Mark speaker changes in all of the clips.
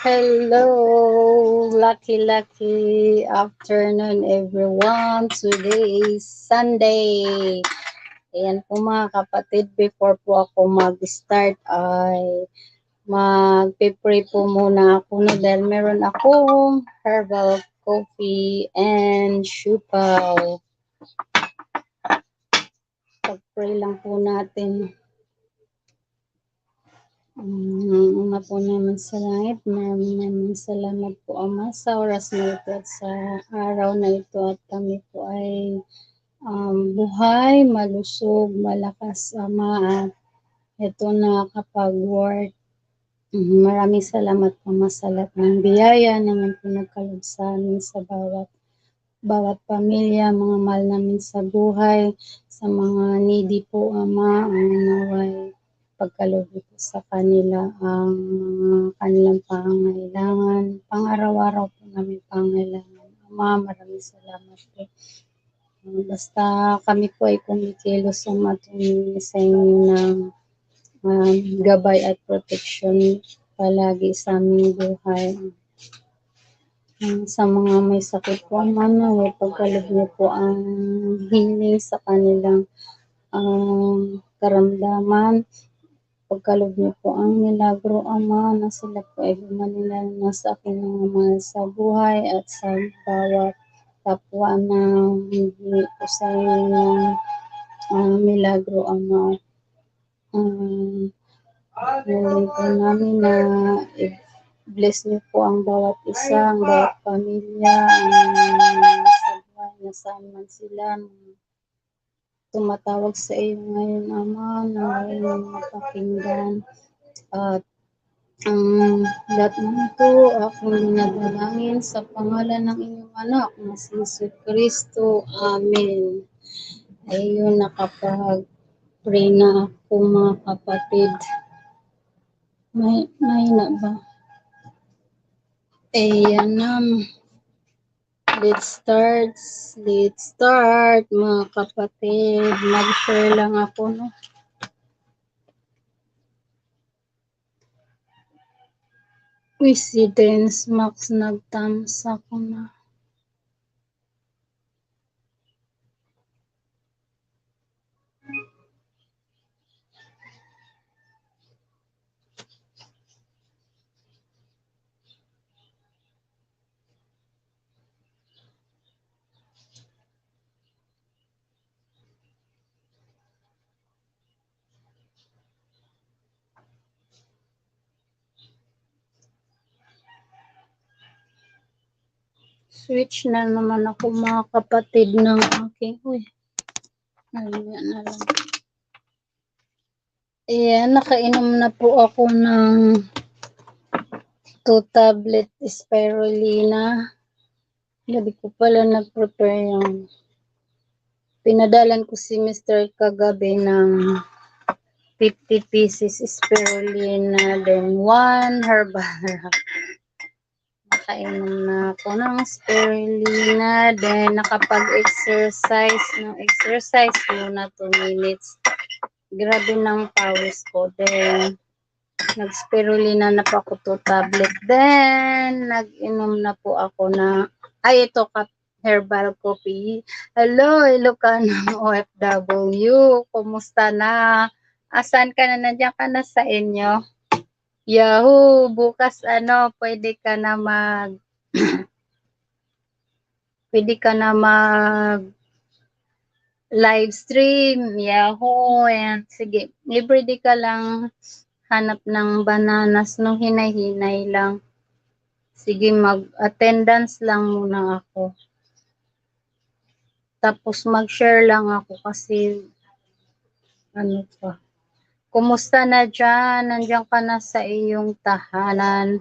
Speaker 1: Hello, lucky afternoon everyone. Today is Sunday. Ayan po mga kapatid, before po ako mag-start ay magpe-pray po muna ako no, dahil meron akong herbal coffee and siupaw. Pag-pray lang po natin. Una po naman sa langit, maraming salamat po Ama sa oras na ito at sa araw na ito at kami po ay buhay, malusog, malakas Ama at ito na kapag-work. Maraming salamat po Ama sa lahat ng biyaya naman po nagkaloob sa amin sa bawat pamilya, mga mahal namin sa buhay, sa mga needy po Ama, ang naway pagkaloob po sa kanila ang kanilang pangangailangan, pang-araw-araw po namin pangangailangan. Ama, maraming salamat po. Basta kami po ay kumikilos sa matuloy sa inyo ng gabay at protection palagi sa aming buhay. Sa mga may sakit po, Ama, pagkaloob niyo po ang healing sa kanilang karamdaman. Pagkaloob niyo po ang milagro, Ama, na sila po ay gumaling na sa aking mga mahal sa buhay at sa bawat kapwa na hindi po sa inyo ng milagro, Ama. Ngayon po namin na i-bless niyo po ang bawat isa, ang bawat pamilya, sa buhay, nasaan man sila, tumatawag sa iyo ngayon, Ama, na ngayon mapakinggan. At ang lahat nito akong dinadalangin sa pangalan ng inyong anak na si Jesus Kristo. Amen. Ayun, nakapag-pray na ako mga kapatid. May na ba? Ayan na. Let's start mga kapatid. Mag-share lang ako, no? Coincidence, Max, nag-thumbs ako na. Switch na naman ako mga kapatid ng aking, naliyan na lang. Ayan, nakainom na po ako ng 2 tablet spirulina. Gabi ko pala nag-prepare yung pinadalan ko si Mr. kagabi ng 50 pieces spirulina, then 1 herbal. Nakainom na ako ng spirulina, then nakapag-exercise muna 2 minutes. Grabe ng pawis ko. Then nag-spirulina na po ako 2 tablet. Then nag-inom na po ako na ito herbal coffee. Hello, Ilocanang OFW. Kumusta na? Asan ka na? Nandiyan ka na sa inyo? Yahoo! Bukas pwede ka na pwede ka na live stream. Yahoo! Ayan. Sige, everyday ka lang hanap ng bananas nung hinay-hinay lang. Sige, mag-attendance lang muna ako. Tapos mag-share lang ako kasi pa. Kumusta na dyan? Nandiyan ka na sa iyong tahanan.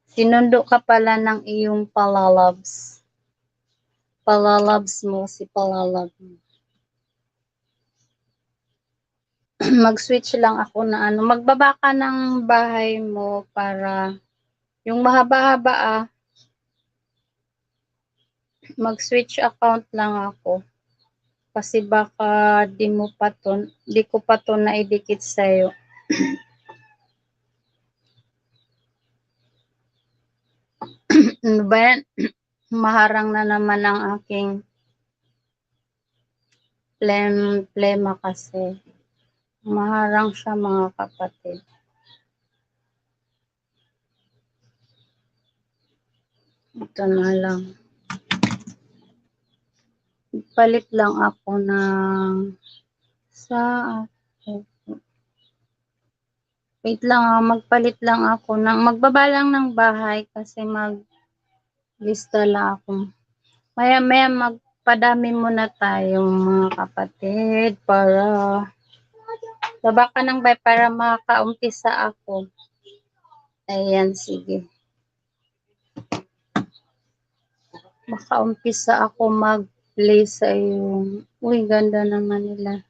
Speaker 1: Sinundo ka pala ng iyong palalabs. Palalabs mo, si palalab. Mag-switch lang ako na magbaba ka ng bahay mo para yung mahaba-haba mag-switch account lang ako. Kasi baka di ko pa to naidikit sa'yo. Ano ba yan? Maharang na naman ang aking plema kasi. Maharang siya mga kapatid. Ito na lang. Palit lang ako ng sa wait lang, magpalit lang ako ng magbaba lang ng bahay kasi maglista lang ako. Maya-maya magpadami muna tayong mga kapatid para baba ka ng bay para makaumpisa ako. Ayan, sige. Makaumpisa ako mag-play sa iyo. Uy, ganda naman nila.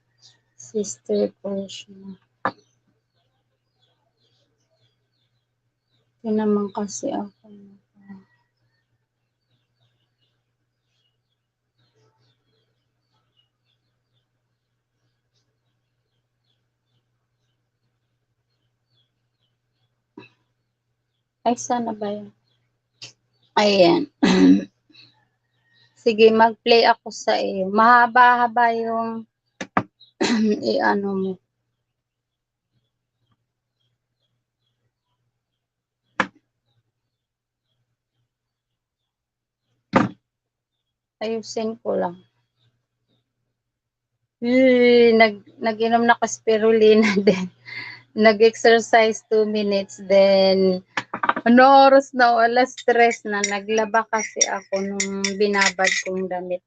Speaker 1: Sister ko siya. Ito naman kasi ako. Ay, sana ba yun? Ayan. Sige, mag-play ako sa iyo. Mahaba-haba yung i-ano mo. Ayusin ko lang. Nag-inom na ko spirulina din. Nag-exercise 2 minutes then ano oras na alas 3 na naglaba kasi ako nung binabad kong damit.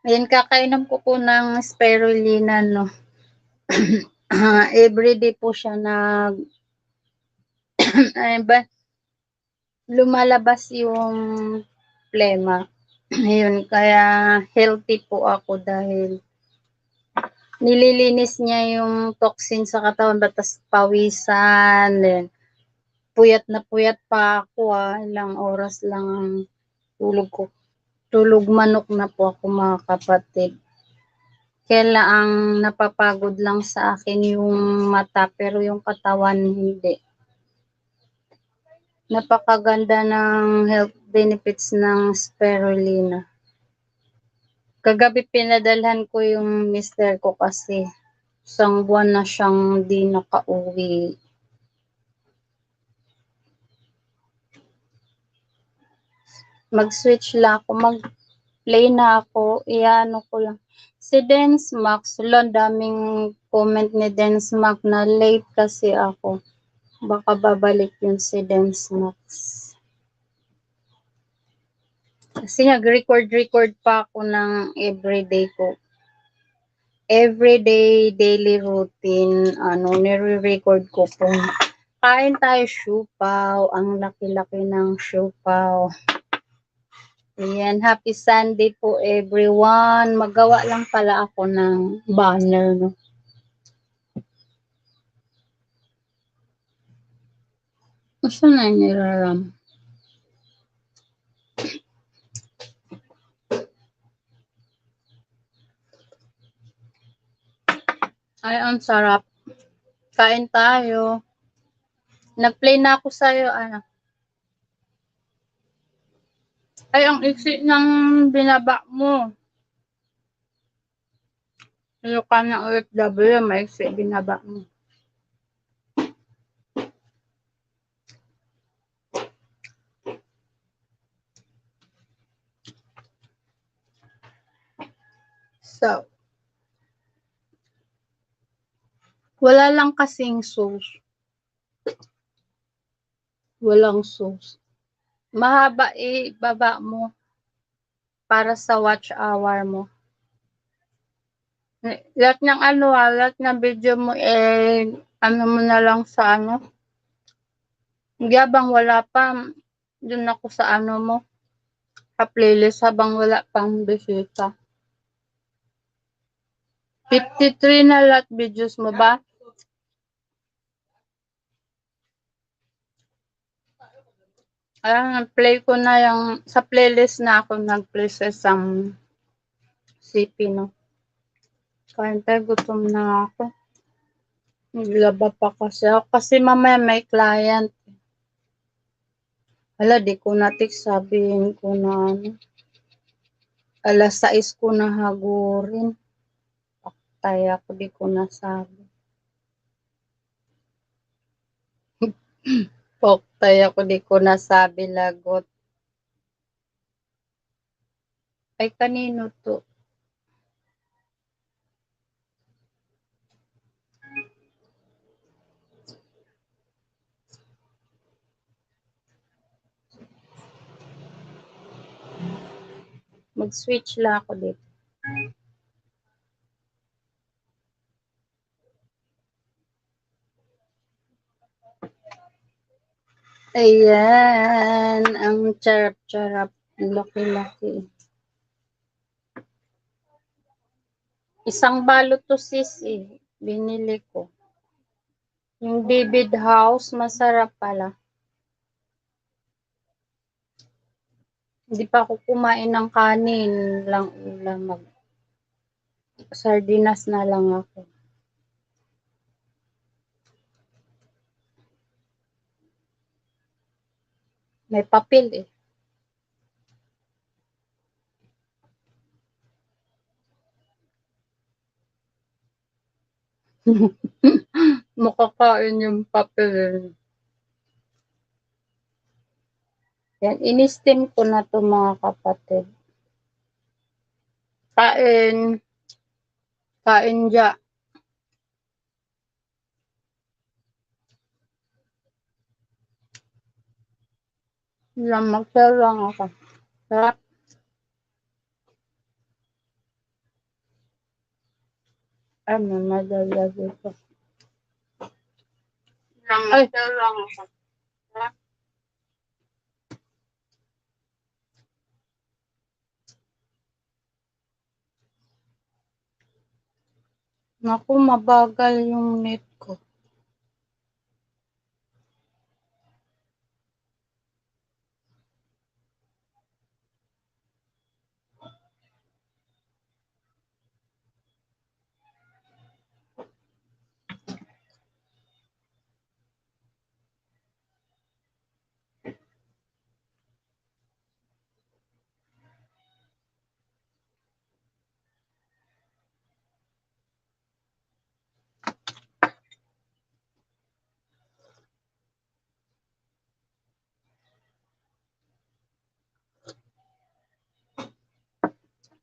Speaker 1: Ayan, kakainom ko po ng spirulina, no. Everyday po siya ay ba, lumalabas yung plema. Ayun, kaya healthy po ako dahil nililinis niya yung toxin sa katawan, batas pawisan, then puyat na puyat pa ako, ilang oras lang ang tulog ko. Tulog manok na po ako mga kapatid. Kaya ang napapagod lang sa akin yung mata pero yung katawan hindi. Napakaganda ng health benefits ng spirulina. Kagabi pinadalhan ko yung mister ko kasi isang buwan na siyang di nakauwi. Mag-switch lang ako, mag-play na ako, iano ko lang. Si Dance Max, daming comment ni Dance Max na late kasi ako. Baka babalik yun si Dance Max. Kasi nag-record pa ako ng everyday ko. Everyday daily routine, nire-record ko po. Kain tayo siupaw, ang laki-laki ng siupaw. Ayan, happy Sunday po everyone. Magawa lang pala ako ng banner, no. Gusto na yung niraram. Ay, ang sarap. Kain tayo. Nag-play na ako sa'yo, ano. Ay, ang iksi ng binaba mo. Yung ka ng OFW, maiksi binaba mo. So, wala lang kasing sauce. Walang sauce. Mahaba baba mo para sa watch hour mo. Lahat ng lahat ng video mo ano mo na lang sa ano. Habang wala pa, dun ako sa ano mo, sa playlist habang wala pang bisita. 53 na lahat videos mo ba? Ayan, play ko na yung, sa playlist na ako nag-play sa isang CP, no. Kaya tayo, gutom na ako. Maglaba pa kasi ako. Kasi mamaya may client. Hala, di ko natik sabihin ko na ano. 6:00 ko na hagurin. Paktay ako, di ko nasabi. Paktay ako, di ko nasabi lagot. Ay, kanino to? Mag-switch lang ako dito. Ayan, ang charap-charap. Ang laki-laki. Isang balot to sis eh. Binili ko. Yung David House, masarap pala. Hindi pa ako kumain ng kanin lang ulam. Sardinas na lang ako. May papel eh. Makakain yung papel. Yan, in-steam ko na to mga kapatid. Kain. Kain dya. Lang, mag-share lang ako. Sarap. Ay, may madala dito. Lang, mag-share lang ako. Sarap. Naku, mabagal yung net ko.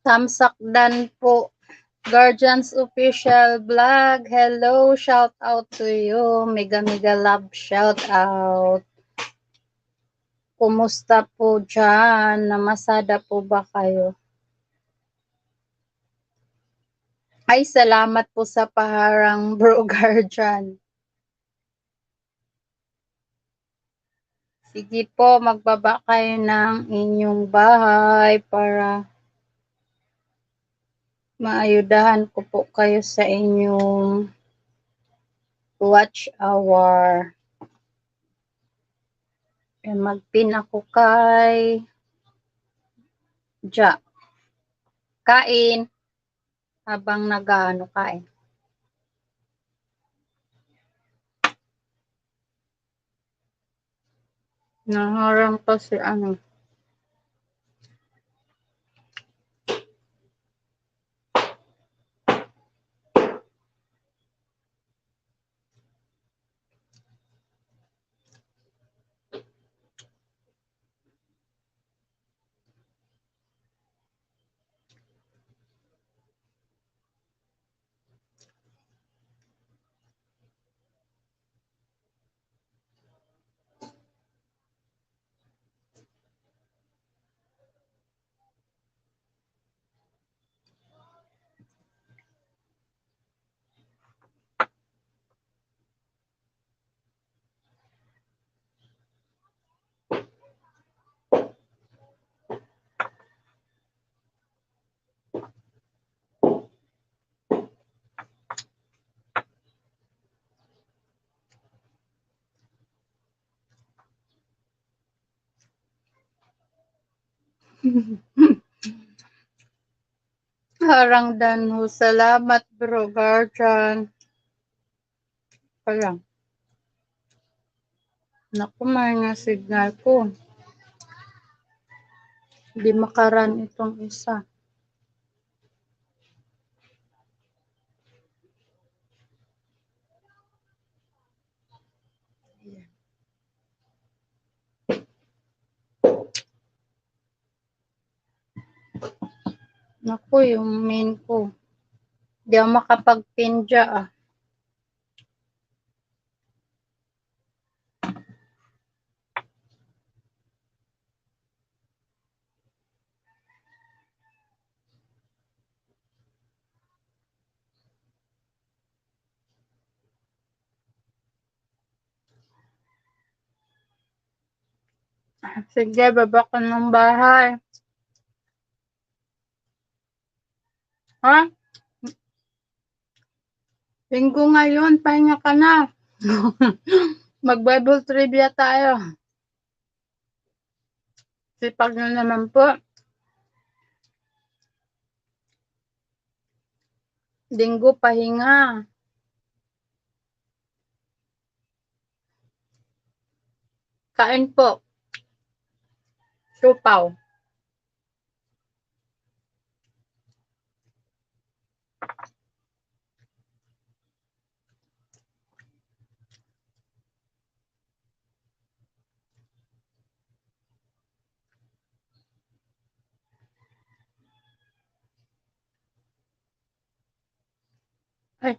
Speaker 1: Tamsakdan po. Guardians Official Vlog. Hello, shout out to you. Mega mega love shout out. Kumusta po dyan? Namasada po ba kayo? Ay, salamat po sa paharang bro Guardian. Sige po, magbaba kayo ng inyong bahay para maayudahan ko po kayo sa inyong watch hour. Mag-pin ako kay Ja. Kain. Habang nag-ano kain. Naharang pa si ano. Harang danho. Salamat bro Guardian. pa lang. Naku, mga signal ko. Hindi makaran itong isa. Naku, yung main ko. Hindi ako makapag-pin dyan ah. Sige, baba ko ng bahay. Ha? Linggo ngayon, pahinga ka na. Mag-Bible trivia tayo. Sipag na naman po. Linggo, pahinga. Kain po. Supaw. Ay,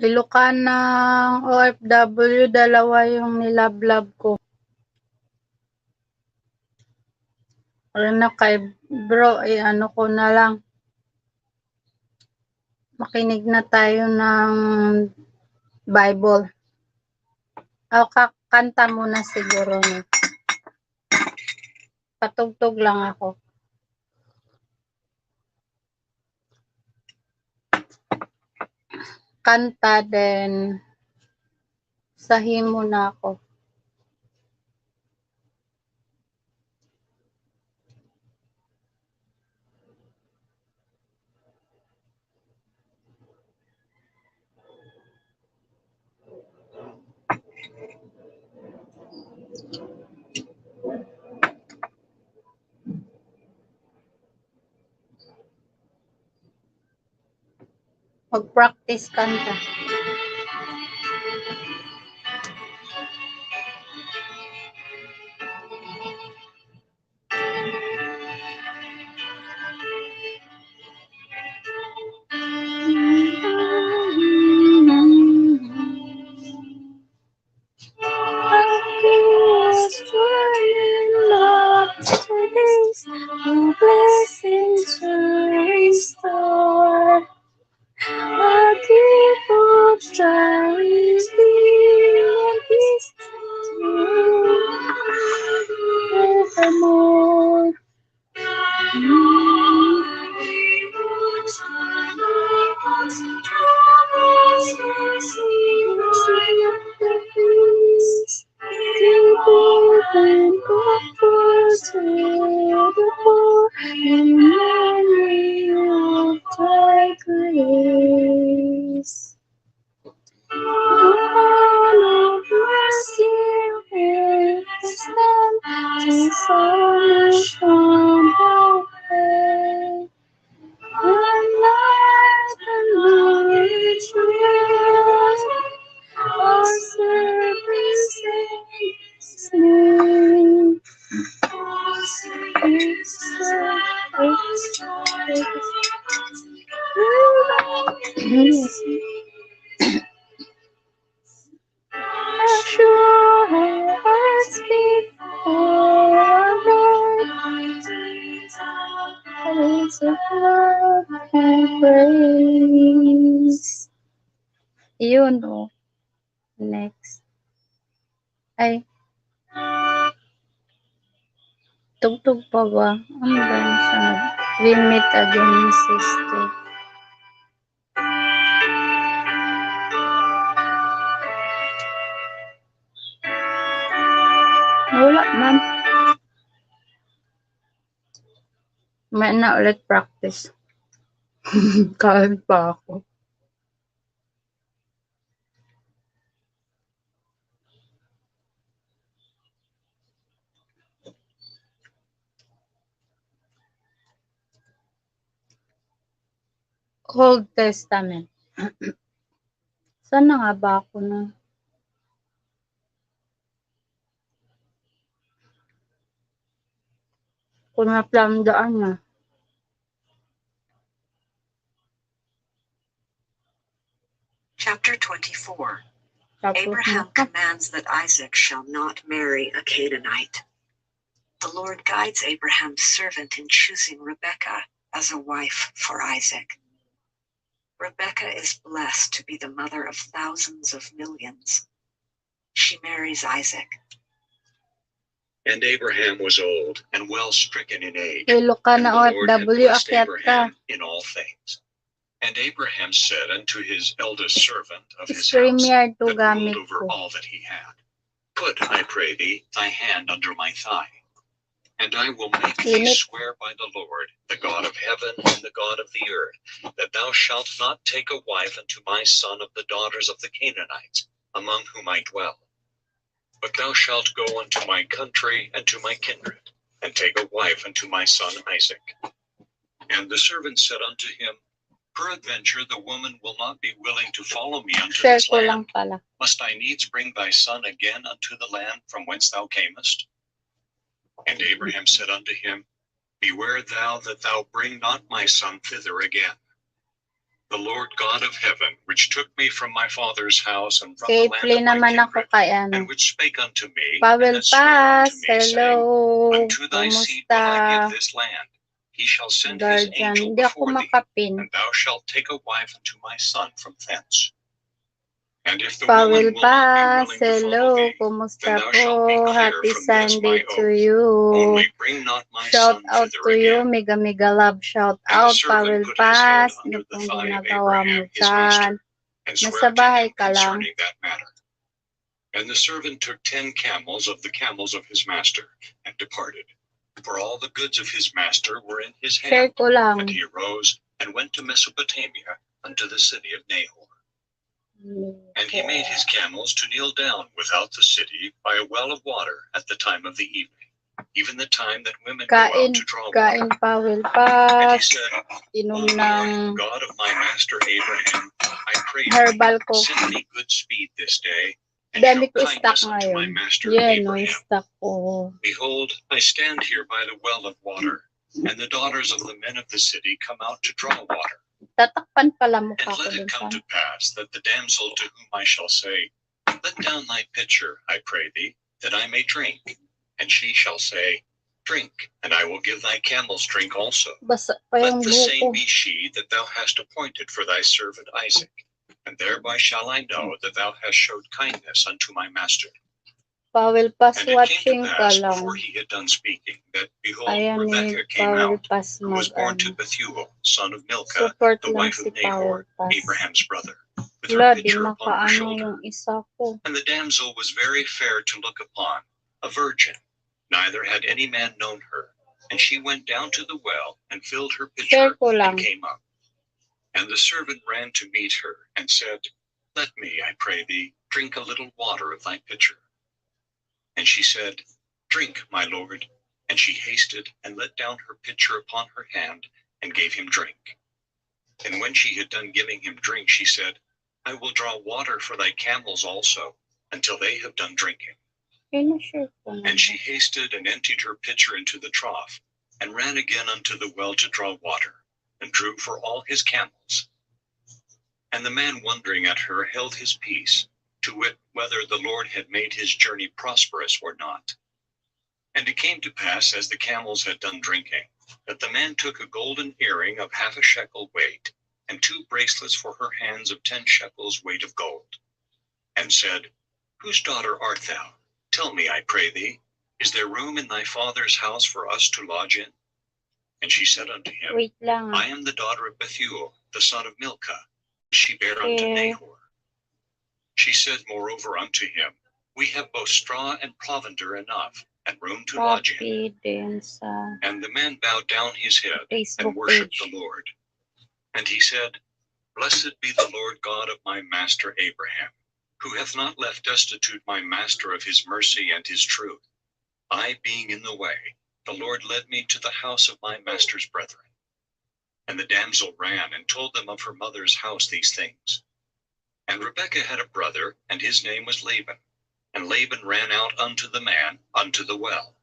Speaker 1: Ilocan ng OFW, dalawa yung nilablab ko. Wala na kay bro, ano ko na lang. Makinig na tayo ng Bible. O, kanta muna siguro. Patugtog lang ako. Kanta din. Sahin muna ako. Mag-practice kanta. Blessings to restore. A gift of joy, and peace evermore. And comfort to the poor in memory of thy grace. All of mercy and wisdom to salvation of faith. And light and knowledge will our service His name. Yun o. Next. Ay. Tugtog pa ba? Ano ba yung sunod? We meet again, sister. May na ulit practice. Kain pa ako. Old Testament. Saan na nga ba ako na? Kung naplandaan na.
Speaker 2: Chapter 24.
Speaker 1: Tapos
Speaker 2: Abraham
Speaker 1: na.
Speaker 2: commands that Isaac shall not marry a Canaanite. The Lord guides Abraham's servant in choosing Rebekah as a wife for Isaac. Rebekah is blessed to be the mother of thousands of millions. She marries Isaac.
Speaker 3: And Abraham was old and well stricken in age,
Speaker 1: Hilo ka
Speaker 3: and
Speaker 1: na
Speaker 3: the Lord had
Speaker 1: OFW,
Speaker 3: blessed
Speaker 1: akyat ka.
Speaker 3: Abraham in all things. And Abraham said unto his eldest servant of his house,
Speaker 1: StreamYard to
Speaker 3: that
Speaker 1: gamit
Speaker 3: ruled over
Speaker 1: ko.
Speaker 3: all that he had, Put, I pray thee, thy hand under my thigh, and I will make thee
Speaker 1: Init.
Speaker 3: swear by the Lord, the God of heaven and the God of the earth, that thou shalt not take a wife unto my son of the daughters of the Canaanites, among whom I dwell. But thou shalt go unto my country and to my kindred, and take a wife unto my son Isaac. And the servant said unto him, Peradventure the woman will not be willing to follow me unto
Speaker 1: Share
Speaker 3: this
Speaker 1: ko lang
Speaker 3: land.
Speaker 1: pala.
Speaker 3: Must I needs bring thy son again unto the land from whence thou camest? And Abraham said unto him, Beware thou that thou bring not my son thither again. The Lord God of heaven, which took me from my father's house and from the land
Speaker 1: Safely
Speaker 3: of my
Speaker 1: naman ako
Speaker 3: kindred,
Speaker 1: kay
Speaker 3: and
Speaker 1: ano.
Speaker 3: which spake unto me, and
Speaker 1: Pavel
Speaker 3: that sware
Speaker 1: Paz,
Speaker 3: unto me, saying,
Speaker 1: hello.
Speaker 3: Unto thy seed will I
Speaker 1: Kumusta?
Speaker 3: give this land. He shall send his
Speaker 1: Guardian,
Speaker 3: angel
Speaker 1: hindi ako
Speaker 3: before thee,
Speaker 1: makapin.
Speaker 3: and thou shalt take a wife unto my son from thence. And if the
Speaker 1: Pavel
Speaker 3: woman will not
Speaker 1: Paz,
Speaker 3: be willing to follow
Speaker 1: hello.
Speaker 3: thee,
Speaker 1: Kumusta
Speaker 3: then thou shalt be
Speaker 1: po?
Speaker 3: clear
Speaker 1: Happy
Speaker 3: from this
Speaker 1: Sunday
Speaker 3: my
Speaker 1: to
Speaker 3: oath.
Speaker 1: you.
Speaker 3: Only bring not my
Speaker 1: Shout
Speaker 3: son
Speaker 1: out
Speaker 3: thither
Speaker 1: to you,
Speaker 3: again.
Speaker 1: mega mega love. Shout
Speaker 3: And the
Speaker 1: out,
Speaker 3: servant
Speaker 1: Pavel
Speaker 3: put his hand
Speaker 1: Paz. Ano
Speaker 3: under the
Speaker 1: pong
Speaker 3: thigh of
Speaker 1: ginagawa mo
Speaker 3: Abraham his
Speaker 1: dyan?
Speaker 3: master, and
Speaker 1: Nasa
Speaker 3: sware to
Speaker 1: bahay
Speaker 3: him
Speaker 1: ka lang.
Speaker 3: concerning that matter. And the servant took 10 camels of the camels of his master, and departed. For all the goods of his master were in his
Speaker 1: Share
Speaker 3: hand.
Speaker 1: ko lang.
Speaker 3: And he arose and went to Mesopotamia unto the city of Nahor. And he made his camels to kneel down without the city by a well of water at the time of the evening, even the time that women go out
Speaker 1: Kain,
Speaker 3: to draw
Speaker 1: kain,
Speaker 3: water.
Speaker 1: Pavel
Speaker 3: And he
Speaker 1: Paz.
Speaker 3: said,
Speaker 1: Inom
Speaker 3: O
Speaker 1: ng
Speaker 3: Lord, God of my master Abraham, I pray
Speaker 1: herbal
Speaker 3: thee,
Speaker 1: ko.
Speaker 3: send me good speed this day, and
Speaker 1: Dami
Speaker 3: show
Speaker 1: ko stock
Speaker 3: kindness unto my
Speaker 1: ngayon.
Speaker 3: master
Speaker 1: Yan, no,
Speaker 3: Abraham.
Speaker 1: stock ko.
Speaker 3: Behold, I stand here by the well of water, and the daughters of the men of the city come out to draw water.
Speaker 1: Tatakpan pala mukha
Speaker 3: And
Speaker 1: ko
Speaker 3: let
Speaker 1: dun
Speaker 3: it
Speaker 1: sa...
Speaker 3: come to pass that the damsel to whom I shall say, Let down thy pitcher, I pray thee, that I may drink. And she shall say, Drink, and I will give thy camels drink also.
Speaker 1: Basa pa yung
Speaker 3: Let the
Speaker 1: buhok ko.
Speaker 3: same be she that thou hast appointed for thy servant Isaac. And thereby shall I know that thou hast showed kindness unto my master.
Speaker 1: Pavel Paz
Speaker 3: And it came
Speaker 1: watching
Speaker 3: to
Speaker 1: ka
Speaker 3: pass,
Speaker 1: lang.
Speaker 3: before he had done speaking, that, behold,
Speaker 1: Ayan ni
Speaker 3: Rebekah came
Speaker 1: Pavel
Speaker 3: out,
Speaker 1: Paz
Speaker 3: who was born to
Speaker 1: mag-ano.
Speaker 3: Bethuel, son of Milcah,
Speaker 1: Support
Speaker 3: the
Speaker 1: lang
Speaker 3: wife
Speaker 1: si
Speaker 3: of Nahor,
Speaker 1: Pavel Paz.
Speaker 3: Abraham's brother, with
Speaker 1: Wala,
Speaker 3: her
Speaker 1: di
Speaker 3: pitcher upon her
Speaker 1: makaano
Speaker 3: shoulder.
Speaker 1: yung isa ko.
Speaker 3: And the damsel was very fair to look upon, a virgin, neither had any man known her. And she went down to the well, and filled her
Speaker 1: Share
Speaker 3: pitcher,
Speaker 1: ko
Speaker 3: and
Speaker 1: lang.
Speaker 3: came up. And the servant ran to meet her, and said, Let me, I pray thee, drink a little water of thy pitcher. And she said, Drink, my lord. And she hasted, and let down her pitcher upon her hand, and gave him drink. And when she had done giving him drink, she said, I will draw water for thy camels also, until they have done drinking.
Speaker 1: Share ko lang.
Speaker 3: And she hasted and emptied her pitcher into the trough, and ran again unto the well to draw water, and drew for all his camels. And the man wondering at her held his peace, to wit, whether the Lord had made his journey prosperous or not. And it came to pass, as the camels had done drinking, that the man took a golden earring of 1/2 shekel weight, and 2 bracelets for her hands of 10 shekels weight of gold, and said, Whose daughter art thou? Tell me, I pray thee, is there room in thy father's house for us to lodge in? And she said unto him,
Speaker 1: Wait lang.
Speaker 3: I am the daughter of Bethuel, the son of Milcah. She bare unto
Speaker 1: Okay.
Speaker 3: Nahor. She said moreover unto him, We have both straw and provender enough, and room to lodge in.
Speaker 1: copy din sa
Speaker 3: And the man bowed down his head
Speaker 1: Facebook
Speaker 3: and worshipped
Speaker 1: page.
Speaker 3: the Lord. And he said, Blessed be the Lord God of my master Abraham, who hath not left destitute my master of his mercy and his truth. I being in the way, the Lord led me to the house of my master's brethren. And the damsel ran and told them of her mother's house these things. And Rebekah had a brother, and his name was Laban. And Laban ran out unto the man unto the well.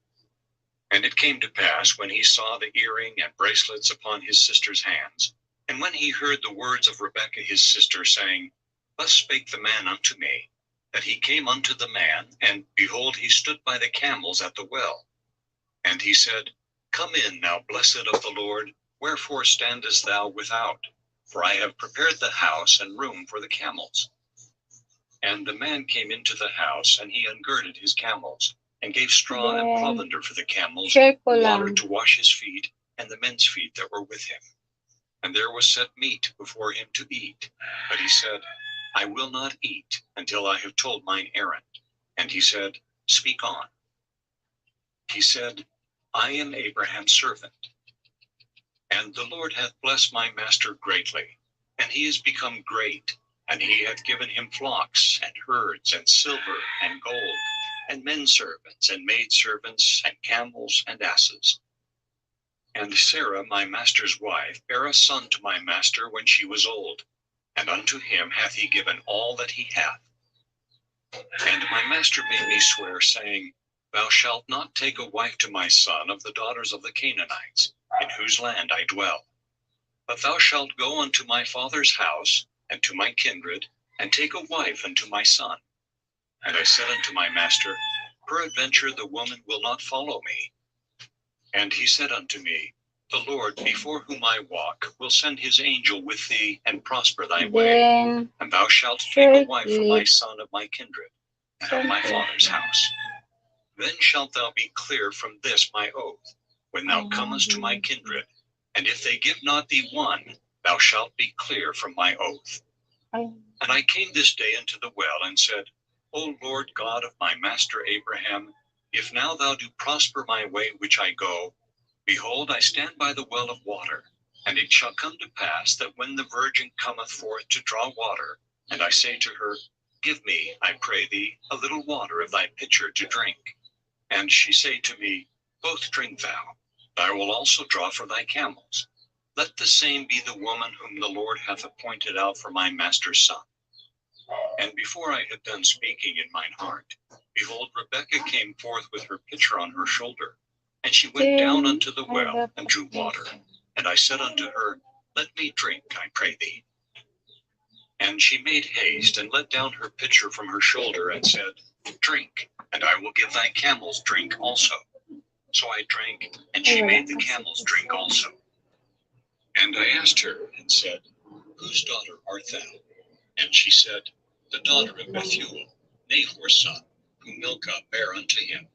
Speaker 3: And it came to pass, when he saw the earring and bracelets upon his sister's hands, and when he heard the words of Rebekah his sister, saying, Thus spake the man unto me, that he came unto the man, and behold, he stood by the camels at the well. And he said, Come in, now blessed of the Lord, wherefore standest thou without? For I have prepared the house and room for the camels. And the man came into the house, and he ungirded his camels, and gave straw and
Speaker 1: Then,
Speaker 3: provender for the camels,
Speaker 1: share ko
Speaker 3: water
Speaker 1: lang.
Speaker 3: to wash his feet, and the men's feet that were with him. And there was set meat before him to eat. But he said, I will not eat until I have told mine errand. And he said, Speak on. He said, I am Abraham's servant. And the Lord hath blessed my master greatly, and he is become great, and he hath given him flocks, and herds, and silver, and gold, and men servants, and maid servants, and camels, and asses. And Sarah my master's wife bare a son to my master when she was old, and unto him hath he given all that he hath. And my master made me swear, saying, Thou shalt not take a wife to my son of the daughters of the Canaanites, in whose land I dwell. But thou shalt go unto my father's house, and to my kindred, and take a wife unto my son. And I said unto my master, Peradventure the woman will not follow me. And he said unto me, The Lord, before whom I walk, will send his angel with thee, and prosper thy way.
Speaker 1: Then,
Speaker 3: And thou shalt take
Speaker 1: share
Speaker 3: a wife for my
Speaker 1: clip.
Speaker 3: son of my kindred, and of my father's house. Then shalt thou be clear from this my oath, when thou comest to my kindred. And if they give not thee one, thou shalt be clear from my oath.
Speaker 1: Ay,
Speaker 3: And I came this day unto the well, and said, O Lord God of my master Abraham, if now thou do prosper my way which I go, behold, I stand by the well of water. And it shall come to pass that when the virgin cometh forth to draw water, and I say to her, Give me, I pray thee, a little water of thy pitcher to drink. And she say to me, Both drink thou. I will also draw for thy camels. Let the same be the woman whom the Lord hath appointed out for my master's son. And before I had done speaking in mine heart, behold, Rebekah came forth with her pitcher on her shoulder. And she went down
Speaker 1: then,
Speaker 3: unto the well, and drew water. And I said unto her, Let me drink, I pray thee. And she made haste, and let down her pitcher from her shoulder, and said, Drink, and I will give thy camels drink also. So I drank, and she made the camels drink also. And I asked her, and said, Whose daughter art thou? And she said, The daughter of Bethuel, Nahor's son, whom Milcah bare unto him.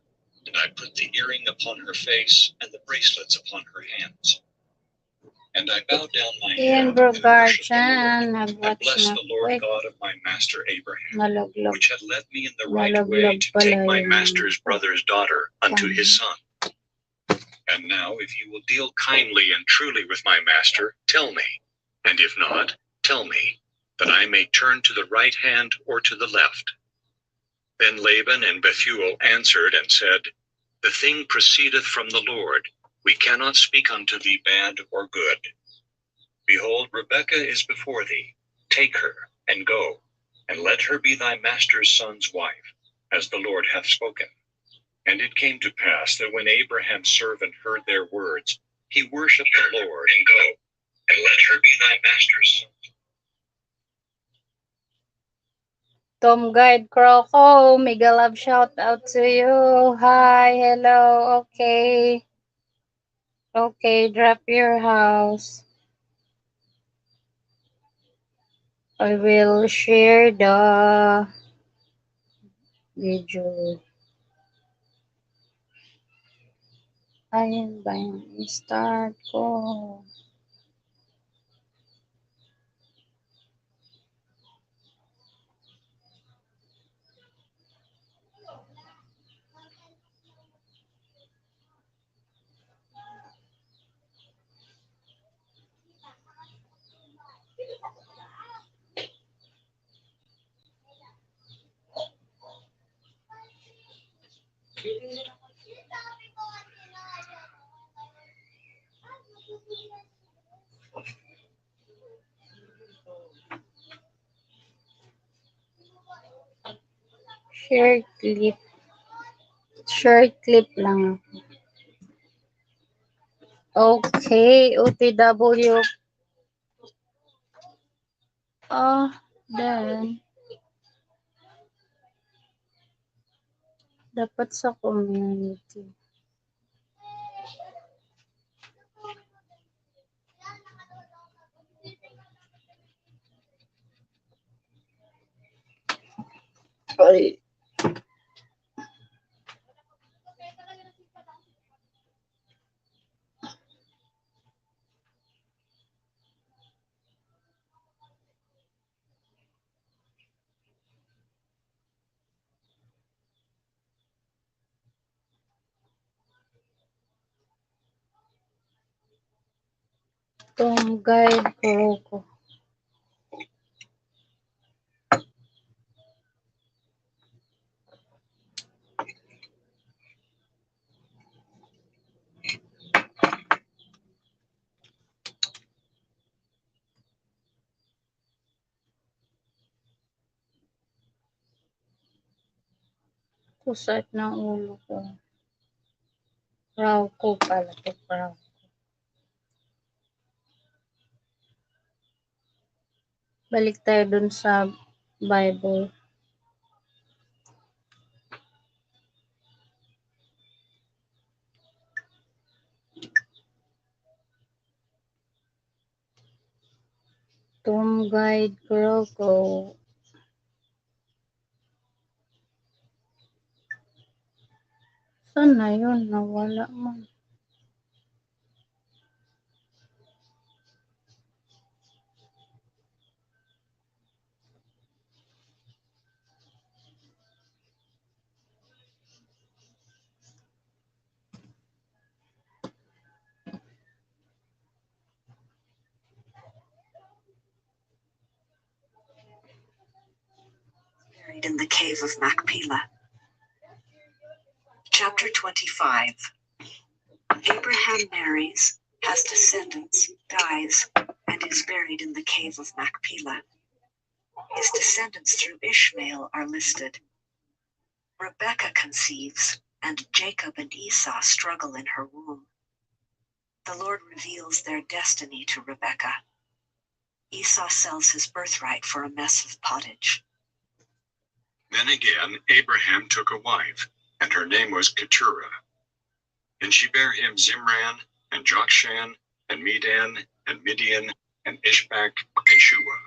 Speaker 3: And I put the earring upon her face, and the bracelets upon her hands. And I bowed down my head, and worshipped the Lord. I blessed the Lord God of my master Abraham, which had led me in the right way to take my master's brother's daughter unto his son. And now, if you will deal kindly and truly with my master, tell me. And if not, tell me, that I may turn to the right hand or to the left. Then Laban and Bethuel answered and said, The thing proceedeth from the Lord. We cannot speak unto thee bad or good. Behold, Rebekah is before thee. Take her, and go, and let her be thy master's son's wife, as the Lord hath spoken. And it came to pass that when Abraham's servant heard their words, he worshipped the Lord, and go, and let her be thy master's son.
Speaker 1: Tom Guide Croco, mega love shout out to you. Hi, hello, okay. Okay, drop your house. I will share the video. Ayun ba yung start ko? Share clip. Share clip lang ako. Okay, OTW. Then, dapat sa community. Ay. Itong guide ko. Kusat ng ulo ko. Raw ko pala to, raw. Balik tayo dun sa Bible. Tom guide ko. Saan na yun? Nawala man.
Speaker 2: Buried in the cave of Machpelah. Chapter 25. Abraham marries, has descendants, dies, and is buried in the cave of Machpelah. His descendants through Ishmael are listed. Rebekah conceives, and Jacob and Esau struggle in her womb. The Lord reveals their destiny to Rebekah. Esau sells his birthright for a mess of pottage.
Speaker 3: Then again Abraham took a wife, and her name was Keturah. And she bare him Zimran, and Jokshan, and Medan, and Midian, and Ishbak, and Shua.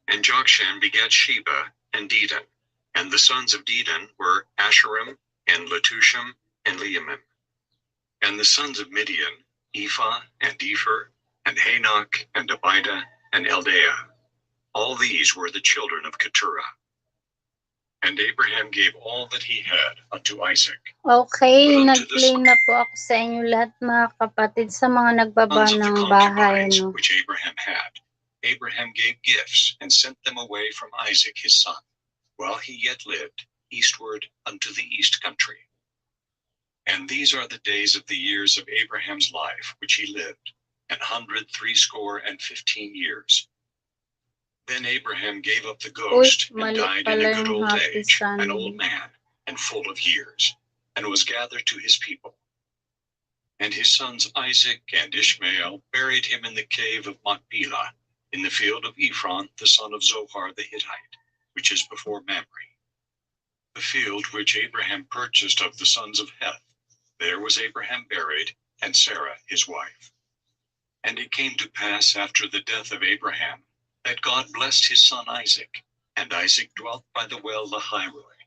Speaker 3: And Jokshan begat Sheba, and Dedan. And the sons of Dedan were Asherim, and Letushim, and Leamim. And the sons of Midian, Ephah, and Epher, and Hanok, and Abida, and Eldaah. All these were the children of Keturah. And Abraham gave all that he had unto Isaac.
Speaker 1: Okay, nag-play na po ako sa inyo lahat mga kapatid sa mga nagbaba
Speaker 3: Sons of the
Speaker 1: ng bahay.
Speaker 3: concubines
Speaker 1: No?
Speaker 3: which Abraham had, Abraham gave gifts and sent them away from Isaac his son, while he yet lived, eastward unto the east country. And these are the days of the years of Abraham's life which he lived, 160 years. Then Abraham gave up the ghost and died in a good old age, an old man, and full of years, and was gathered to his people. And his sons Isaac and Ishmael buried him in the cave of Machpelah, in the field of Ephron the son of Zohar the Hittite, which is before Mamre. The field which Abraham purchased of the sons of Heth, there was Abraham buried, and Sarah his wife. And it came to pass after the death of Abraham, that God blessed his son Isaac, and Isaac dwelt by the well Lahairoi.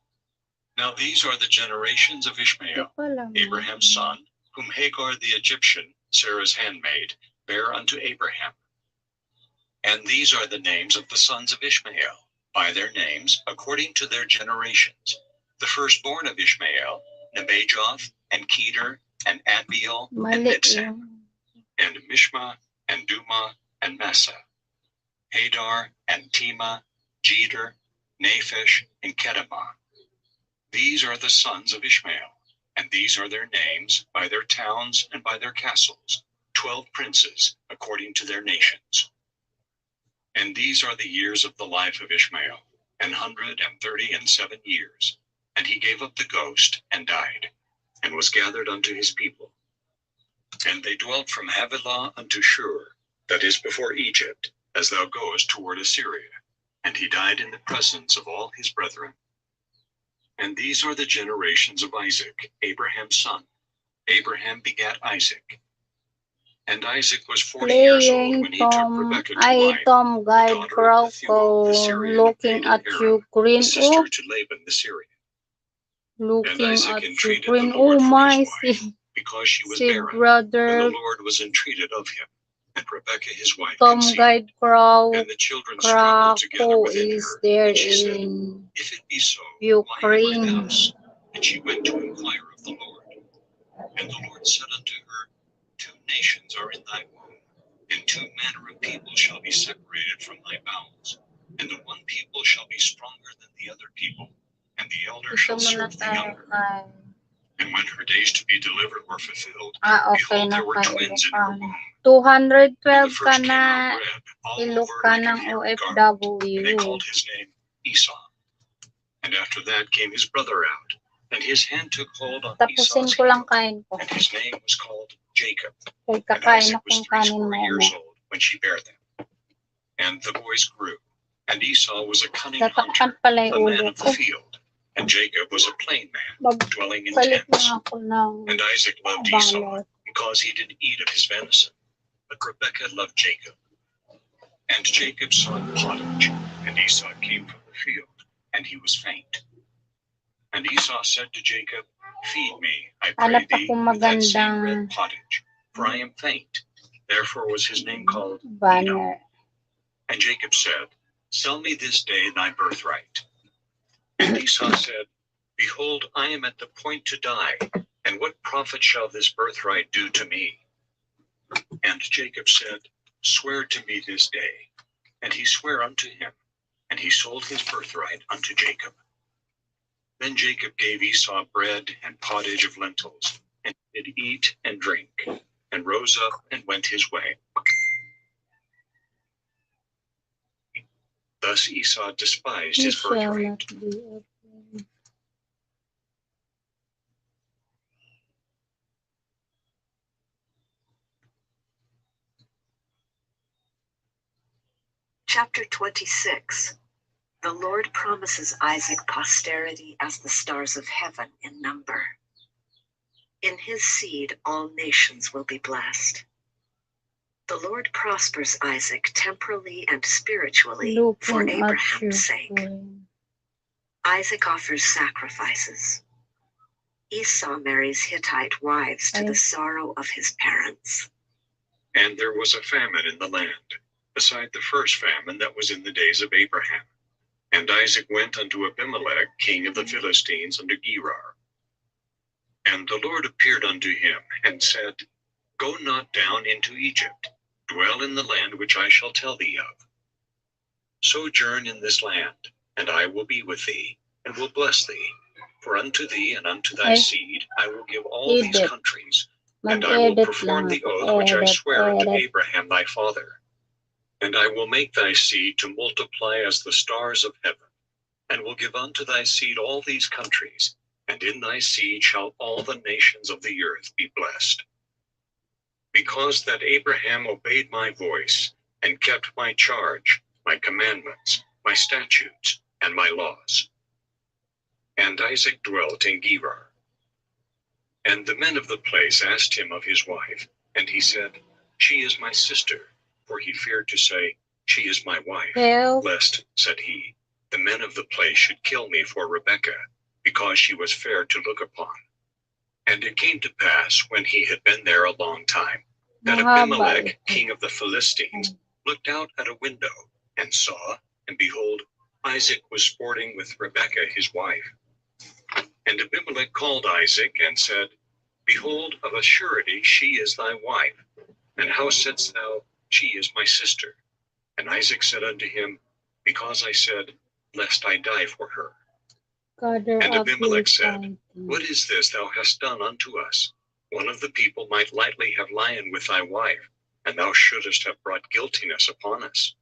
Speaker 3: Now these are the generations of Ishmael, Abraham's son, whom Hagar the Egyptian, Sarah's handmaid, bare unto Abraham. And these are the names of the sons of Ishmael, by their names, according to their generations. The firstborn of Ishmael, Nebajoth, and Kedar, and Adbeel, and Mibsam, and Mishma, and Duma, and Massa, Hadar, and Tema, Jeter, Naphish, and Kedemah. These are the sons of Ishmael, and these are their names, by their towns and by their castles, 12 princes, according to their nations. And these are the years of the life of Ishmael, 137 years. And he gave up the ghost, and died, and was gathered unto his people. And they dwelt from Havilah unto Shur, that is before Egypt, as thou goest toward Assyria. And he died in the presence of all his brethren. And these are the generations of Isaac, Abraham's son. Abraham begat Isaac. And Isaac was 40 years old
Speaker 1: Playing
Speaker 3: when he took
Speaker 1: Tom,
Speaker 3: Rebekah to
Speaker 1: I
Speaker 3: wife,
Speaker 1: Tom
Speaker 3: the
Speaker 1: Guide
Speaker 3: daughter of Bethuel the
Speaker 1: Croco,
Speaker 3: Syrian,
Speaker 1: looking
Speaker 3: Padan
Speaker 1: at you,
Speaker 3: Aram,
Speaker 1: Green.
Speaker 3: the sister
Speaker 1: Oh,
Speaker 3: to Laban the Syrian. And
Speaker 1: looking
Speaker 3: Isaac
Speaker 1: at you,
Speaker 3: entreated
Speaker 1: Green.
Speaker 3: the
Speaker 1: Oh
Speaker 3: Lord for his
Speaker 1: my,
Speaker 3: wife, because she was
Speaker 1: si
Speaker 3: barren. And the
Speaker 1: brother
Speaker 3: Lord was entreated of him, and Rebekah his wife
Speaker 1: Tom
Speaker 3: conceived.
Speaker 1: Guide Crow,
Speaker 3: And the children struggled together
Speaker 1: Croco
Speaker 3: within
Speaker 1: is
Speaker 3: her.
Speaker 1: there
Speaker 3: And she said,
Speaker 1: in
Speaker 3: If it be so, why am I
Speaker 1: Ukraine.
Speaker 3: thus? And she went to inquire of the Lord. And the Lord said unto her, 2 nations are in thy womb, and 2 manner of people shall be separated from thy bowels. And the one people shall be stronger than the other people, and the elder
Speaker 1: Ito
Speaker 3: shall
Speaker 1: muna
Speaker 3: serve the
Speaker 1: tayo
Speaker 3: younger.
Speaker 1: kay...
Speaker 3: And when her days to be delivered were fulfilled,
Speaker 1: Okay
Speaker 3: behold,
Speaker 1: na
Speaker 3: there were
Speaker 1: kay
Speaker 3: twins in her
Speaker 1: Ilocano.
Speaker 3: womb.
Speaker 1: 212
Speaker 3: And the
Speaker 1: ka
Speaker 3: first came
Speaker 1: na
Speaker 3: out red, all over like an
Speaker 1: Ilocanang
Speaker 3: hairy garment, and they
Speaker 1: OFW.
Speaker 3: called his name Esau. And after that came his brother out, and his hand took hold on
Speaker 1: Tapusin
Speaker 3: Esau's
Speaker 1: ko lang
Speaker 3: heel,
Speaker 1: kain ko.
Speaker 3: and his name was called Jacob.
Speaker 1: Kay
Speaker 3: And
Speaker 1: kakain
Speaker 3: Isaac was
Speaker 1: akong kanin
Speaker 3: 80
Speaker 1: mo.
Speaker 3: years old when she bare them. And the boys grew, and Esau was a cunning
Speaker 1: Tatakpan
Speaker 3: hunter,
Speaker 1: pala
Speaker 3: a
Speaker 1: yung
Speaker 3: man
Speaker 1: ulo
Speaker 3: of the
Speaker 1: ko.
Speaker 3: field, and Jacob was a plain man, dwelling in
Speaker 1: Magpalit
Speaker 3: tents.
Speaker 1: na ako ng
Speaker 3: And Isaac loved Esau,
Speaker 1: banner.
Speaker 3: because he did eat of his venison, but Rebekah loved Jacob. And Jacob sought pottage, and Esau came from the field, and he was faint. And Esau said to Jacob, Feed me, I pray
Speaker 1: Hanap
Speaker 3: thee,
Speaker 1: akong
Speaker 3: with that same
Speaker 1: magandang
Speaker 3: red pottage, for I am faint. Therefore was his name called Edom.
Speaker 1: banner.
Speaker 3: And Jacob said, Sell me this day thy birthright. And Esau said, Behold, I am at the point to die, and what profit shall this birthright do to me? And Jacob said, Swear to me this day. And he sware unto him, and he sold his birthright unto Jacob. Then Jacob gave Esau bread and pottage of lentils, and he did eat and drink, and rose up and went his way. Thus Esau despised
Speaker 1: He
Speaker 3: his
Speaker 1: shall
Speaker 3: birthright.
Speaker 1: not be opened.
Speaker 2: Chapter 26. The Lord promises Isaac posterity as the stars of heaven in number. In his seed all nations will be blessed. The Lord prospers Isaac temporally and spiritually for
Speaker 1: Looking at you.
Speaker 2: Abraham's sake. Isaac offers sacrifices. Esau marries Hittite wives to the sorrow of his parents.
Speaker 3: And there was a famine in the land, beside the first famine that was in the days of Abraham. And Isaac went unto Abimelech, king of the Philistines, unto Gerar. And the Lord appeared unto him, and said, Go not down into Egypt, dwell in the land which I shall tell thee of. Sojourn in this land, and I will be with thee, and will bless thee. For unto thee and unto thy seed I will give all these countries, and I will perform the oath which I swear unto Abraham thy father. And I will make thy seed to multiply as the stars of heaven, and will give unto thy seed all these countries, and in thy seed shall all the nations of the earth be blessed. Because that Abraham obeyed my voice, and kept my charge, my commandments, my statutes, and my laws. And Isaac dwelt in Gerar. And the men of the place asked him of his wife, and he said, She is my sister. For he feared to say, She is my wife, lest, said he, the men of the place should kill me for Rebekah, because she was fair to look upon. And it came to pass, when he had been there a long time, that Abimelech, king of the Philistines, looked out at a window, and saw, and behold, Isaac was sporting with Rebekah his wife. And Abimelech called Isaac, and said, Behold, of a surety she is thy wife. And how saidst thou, She is my sister? And Isaac said unto him, Because I said, Lest I die for her. And Abimelech said, What is this thou hast done unto us? one of the people might lightly have lain with thy wife, and thou shouldest have brought guiltiness upon us.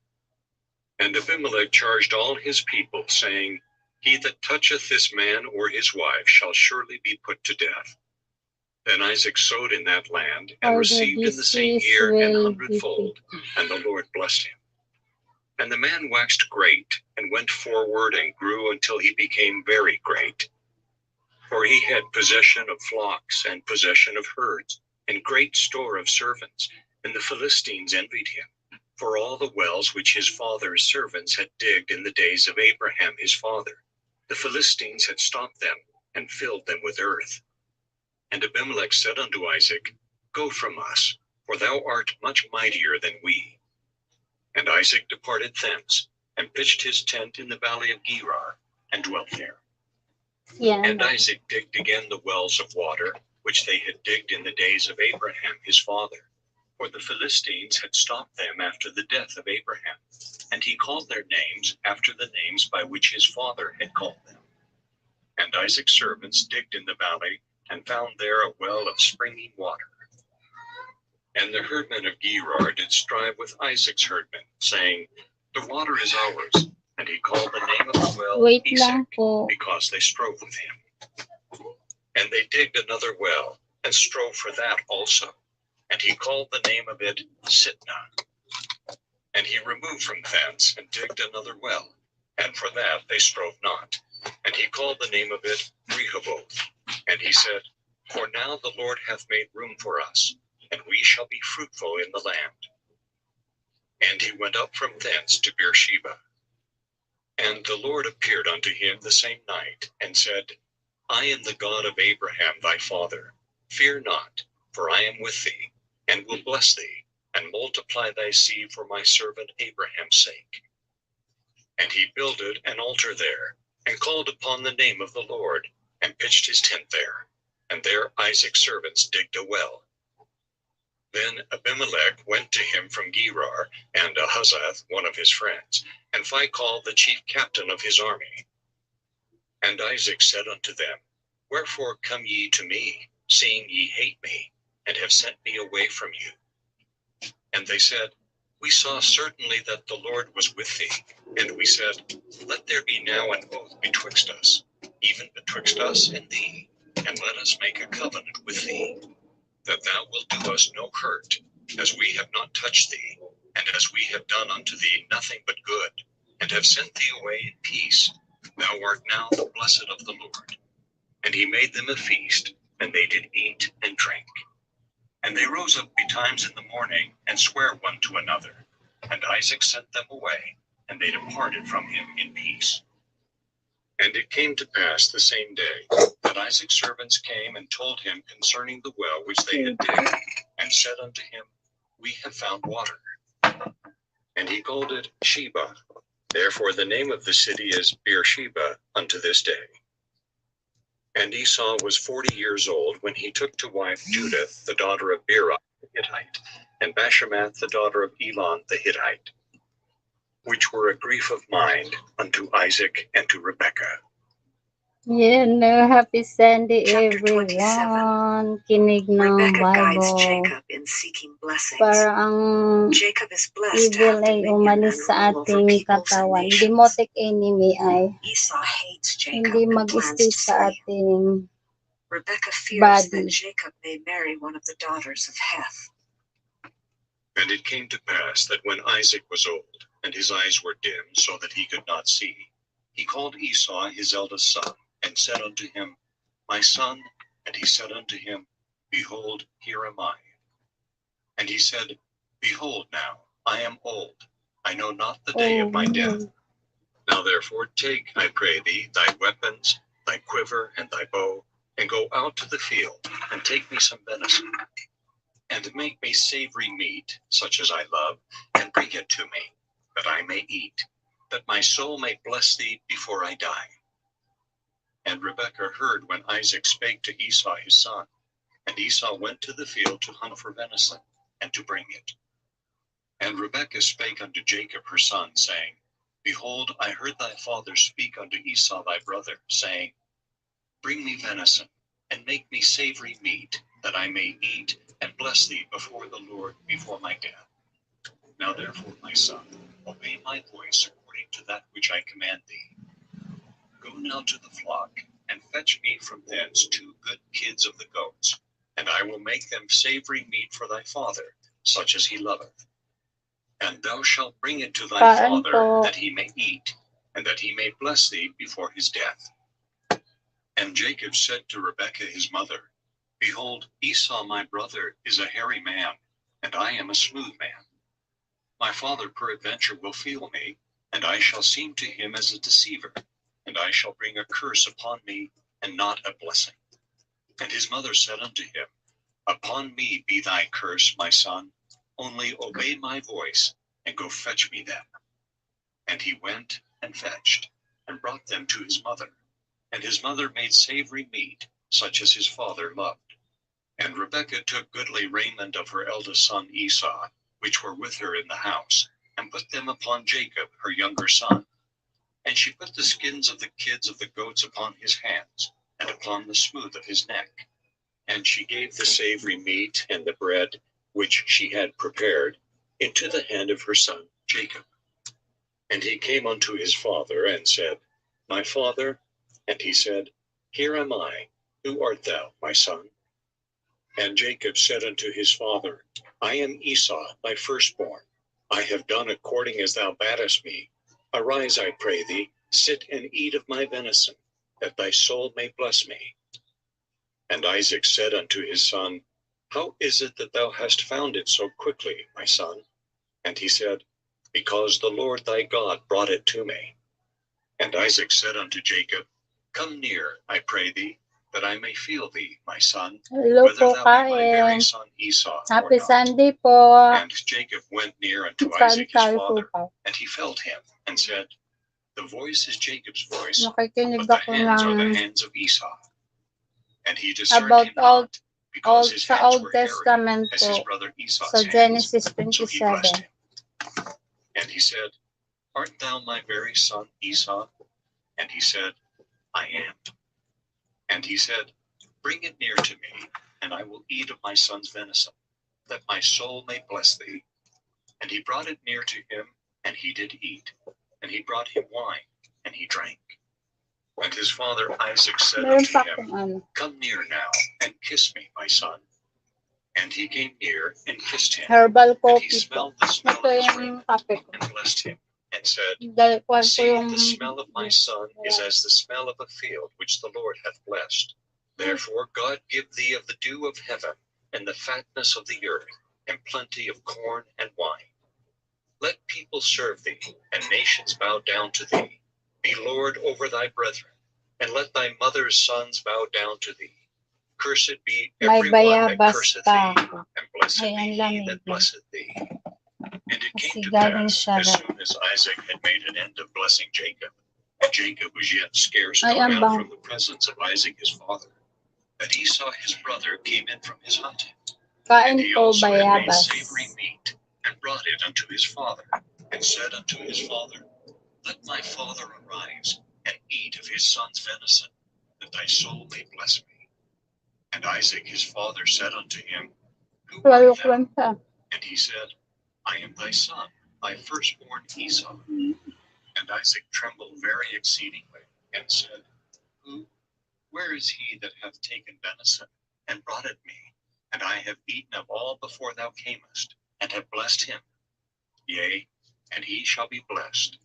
Speaker 3: And Abimelech charged all his people, saying, He that toucheth this man or his wife shall surely be put to death. Then Isaac sowed in that land, and
Speaker 1: For the
Speaker 3: received in the same
Speaker 1: disease
Speaker 3: year an
Speaker 1: will be
Speaker 3: hundredfold, and the Lord blessed him. And the man waxed great, and went forward, and grew until he became very great. For he had possession of flocks, and possession of herds, and great store of servants, and the Philistines envied him, for all the wells which his father's servants had digged in the days of Abraham his father. The Philistines had stopped them, and filled them with earth. And Abimelech said unto Isaac, Go from us, for thou art much mightier than we. And Isaac departed thence, and pitched his tent in the valley of Gerar, and dwelt there.
Speaker 1: Yeah.
Speaker 3: And Isaac digged again the wells of water, which they had digged in the days of Abraham his father. For the Philistines had stopped them after the death of Abraham. And he called their names after the names by which his father had called them. And Isaac's servants digged in the valley, and found there a well of springing water. And the herdmen of Gerar did strive with Isaac's herdmen, saying, The water is ours. And he called the name of the well
Speaker 1: Wait
Speaker 3: Esek,
Speaker 1: lang po.
Speaker 3: because they strove with him. And they digged another well, and strove for that also. And he called the name of it Sitnah. And he removed from thence, and digged another well, and for that they strove not. And he called the name of it Rehoboth. And he said, For now the Lord hath made room for us, and we shall be fruitful in the land. And he went up from thence to Beersheba. And the Lord appeared unto him the same night, and said, I am the God of Abraham thy father. Fear not, for I am with thee, and will bless thee, and multiply thy seed for my servant Abraham's sake. And he builded an altar there, and called upon the name of the Lord, and pitched his tent there. And there Isaac's servants digged a well. Then Abimelech went to him from Gerar, and Ahuzzath, one of his friends, and Phicol, the chief captain of his army. And Isaac said unto them, Wherefore come ye to me, seeing ye hate me, and have sent me away from you? And they said, We saw certainly that the Lord was with thee. And we said, Let there be now an oath betwixt us, even betwixt us and thee, and let us make a covenant with thee, that thou wilt do us no hurt, as we have not touched thee, and as we have done unto thee nothing but good, and have sent thee away in peace. Thou art now the blessed of the Lord. And he made them a feast, and they did eat and drink. And they rose up betimes in the morning, and sware one to another. And Isaac sent them away, and they departed from him in peace. And it came to pass the same day, that Isaac's servants came and told him concerning the well which they had digged, and said unto him, We have found water. And he called it Sheba. Therefore the name of the city is Beersheba unto this day. And Esau was 40 years old when he took to wife Judith, the daughter of Beeri the Hittite, and Bashemath, the daughter of Elon the Hittite, which were a grief of mind unto Isaac and to Rebekah.
Speaker 1: Yeah, no, happy Sunday
Speaker 2: Chapter 27.
Speaker 1: everyone. Kinig ng
Speaker 2: Rebekah guides
Speaker 1: Bible.
Speaker 2: Jacob in seeking blessings.
Speaker 1: Para ang
Speaker 2: Jacob is blessed to
Speaker 1: evil
Speaker 2: have
Speaker 1: ay
Speaker 2: dominion
Speaker 1: umalis
Speaker 2: and
Speaker 1: sa
Speaker 2: rule over
Speaker 1: ating
Speaker 2: peoples and
Speaker 1: katawan.
Speaker 2: nations.
Speaker 1: Demotic enemy ay
Speaker 2: Esau hates Jacob
Speaker 1: hindi
Speaker 2: and plans
Speaker 1: mag-stay
Speaker 2: to
Speaker 1: sa
Speaker 2: slay him.
Speaker 1: ating
Speaker 2: Rebekah fears
Speaker 1: body.
Speaker 2: that Jacob may marry one of the daughters of Heth.
Speaker 3: And it came to pass that when Isaac was old, and his eyes were dim, so that he could not see, he called Esau his eldest son, and said unto him, My son. And he said unto him, Behold, here am I. And he said, Behold now, I am old, I know not the day of my death. Now therefore take, I pray thee, thy weapons, thy quiver, and thy bow, and go out to the field, and take me some venison, and make me savory meat, such as I love, and bring it to me, that I may eat, that my soul may bless thee before I die. And Rebekah heard when Isaac spake to Esau his son, and Esau went to the field to hunt for venison, and to bring it. And Rebekah spake unto Jacob her son, saying, Behold, I heard thy father speak unto Esau thy brother, saying, Bring me venison, and make me savory meat, that I may eat and bless thee before the Lord before my death. Now therefore, my son, obey my voice according to that which I command thee. Go now to the flock, and fetch me from thence 2 good kids of the goats, and I will make them savory meat for thy father, such as he loveth. And thou shalt bring it to thy father, that he may eat, and that he may bless thee before his death. And Jacob said to Rebekah his mother, Behold, Esau my brother is a hairy man, and I am a smooth man. My father peradventure will feel me, and I shall seem to him as a deceiver, and I shall bring a curse upon me, and not a blessing. And his mother said unto him, Upon me be thy curse, my son, only obey my voice, and go fetch me them. And he went and fetched, and brought them to his mother. And his mother made savory meat, such as his father loved. And Rebekah took goodly raiment of her eldest son Esau, which were with her in the house, and put them upon Jacob her younger son. And she put the skins of the kids of the goats upon his hands, and upon the smooth of his neck. And she gave the savory meat and the bread, which she had prepared, into the hand of her son Jacob. And he came unto his father, and said, My father? And he said, Here am I. Who art thou, my son? And Jacob said unto his father, I am Esau, thy firstborn. I have done according as thou badest me. Arise, I pray thee, sit and eat of my venison, that thy soul may bless me. And Isaac said unto his son, How is it that thou hast found it so quickly, my son? And he said, Because the Lord thy God brought it to me. And Isaac said unto Jacob, Come near, I pray thee, that I may feel thee, my son,
Speaker 1: Hello
Speaker 3: whether
Speaker 1: po,
Speaker 3: thou be my very
Speaker 1: kain.
Speaker 3: son Esau or
Speaker 1: Happy
Speaker 3: not.
Speaker 1: Sunday po.
Speaker 3: And Jacob went near unto
Speaker 1: Kain
Speaker 3: Isaac his
Speaker 1: tayo po
Speaker 3: father,
Speaker 1: pa.
Speaker 3: and he felt him, and said, The voice is Jacob's voice,
Speaker 1: Nakikinig
Speaker 3: but the
Speaker 1: ako
Speaker 3: hands are the
Speaker 1: ng
Speaker 3: hands of Esau. And he discerned
Speaker 1: about
Speaker 3: him not, because his
Speaker 1: sa
Speaker 3: hands
Speaker 1: Old
Speaker 3: were hairy,
Speaker 1: Testament
Speaker 3: as his
Speaker 1: po,
Speaker 3: brother Esau's
Speaker 1: sa
Speaker 3: hands.
Speaker 1: Genesis
Speaker 3: So he blessed
Speaker 1: 27.
Speaker 3: him. And he said, Art thou my very son Esau? And he said, I am. And he said, Bring it near to me, and I will eat of my son's venison, that my soul may bless thee. And he brought it near to him, and he did eat. And he brought him wine, and he drank. And his father Isaac said
Speaker 1: Meron
Speaker 3: unto
Speaker 1: pa
Speaker 3: him,
Speaker 1: akong ano.
Speaker 3: Come near now, and kiss me, my son. And he came near, and kissed him.
Speaker 1: Herbal
Speaker 3: And he
Speaker 1: coffee po.
Speaker 3: smelled the smell
Speaker 1: Ito
Speaker 3: of his
Speaker 1: yung
Speaker 3: raiment,
Speaker 1: topic ko.
Speaker 3: and blessed him, and said,
Speaker 1: Dahil ko
Speaker 3: See,
Speaker 1: yung
Speaker 3: the smell of my son is as the smell of a field which the Lord hath blessed. Therefore God give thee of the dew of heaven, and the fatness of the earth, and plenty of corn and wine. Let people serve thee, and nations bow down to thee. Be Lord over thy brethren, and let thy mother's sons bow down to thee. Cursed be
Speaker 1: may
Speaker 3: every one that
Speaker 1: bayabas
Speaker 3: curseth
Speaker 1: pa
Speaker 3: thee,
Speaker 1: ako.
Speaker 3: and blessed
Speaker 1: Ay,
Speaker 3: be
Speaker 1: ang
Speaker 3: he
Speaker 1: lamig
Speaker 3: that
Speaker 1: na.
Speaker 3: blesseth thee. And it
Speaker 1: Kasi
Speaker 3: came to
Speaker 1: galing
Speaker 3: pass,
Speaker 1: siya
Speaker 3: as
Speaker 1: ra.
Speaker 3: soon as Isaac had made an end of blessing Jacob, and Jacob was yet scarce
Speaker 1: Ay,
Speaker 3: gone
Speaker 1: ang
Speaker 3: out
Speaker 1: bang.
Speaker 3: from the presence of Isaac his father, that Esau his brother came in from his hunting. And
Speaker 1: Kain
Speaker 3: he
Speaker 1: po
Speaker 3: also had made
Speaker 1: bayabas.
Speaker 3: savory meat, and brought it unto his father, and said unto his father, Let my father arise, and eat of his son's venison, that thy soul may bless me. And Isaac his father said unto him, Who art
Speaker 1: Lalo
Speaker 3: thou?
Speaker 1: siya.
Speaker 3: And he said, I am thy son, thy firstborn Esau. And Isaac trembled very exceedingly, and said, Where is he that hath taken venison, and brought it me? And I have eaten of all before thou camest, and have blessed him. Yea, and he shall be blessed.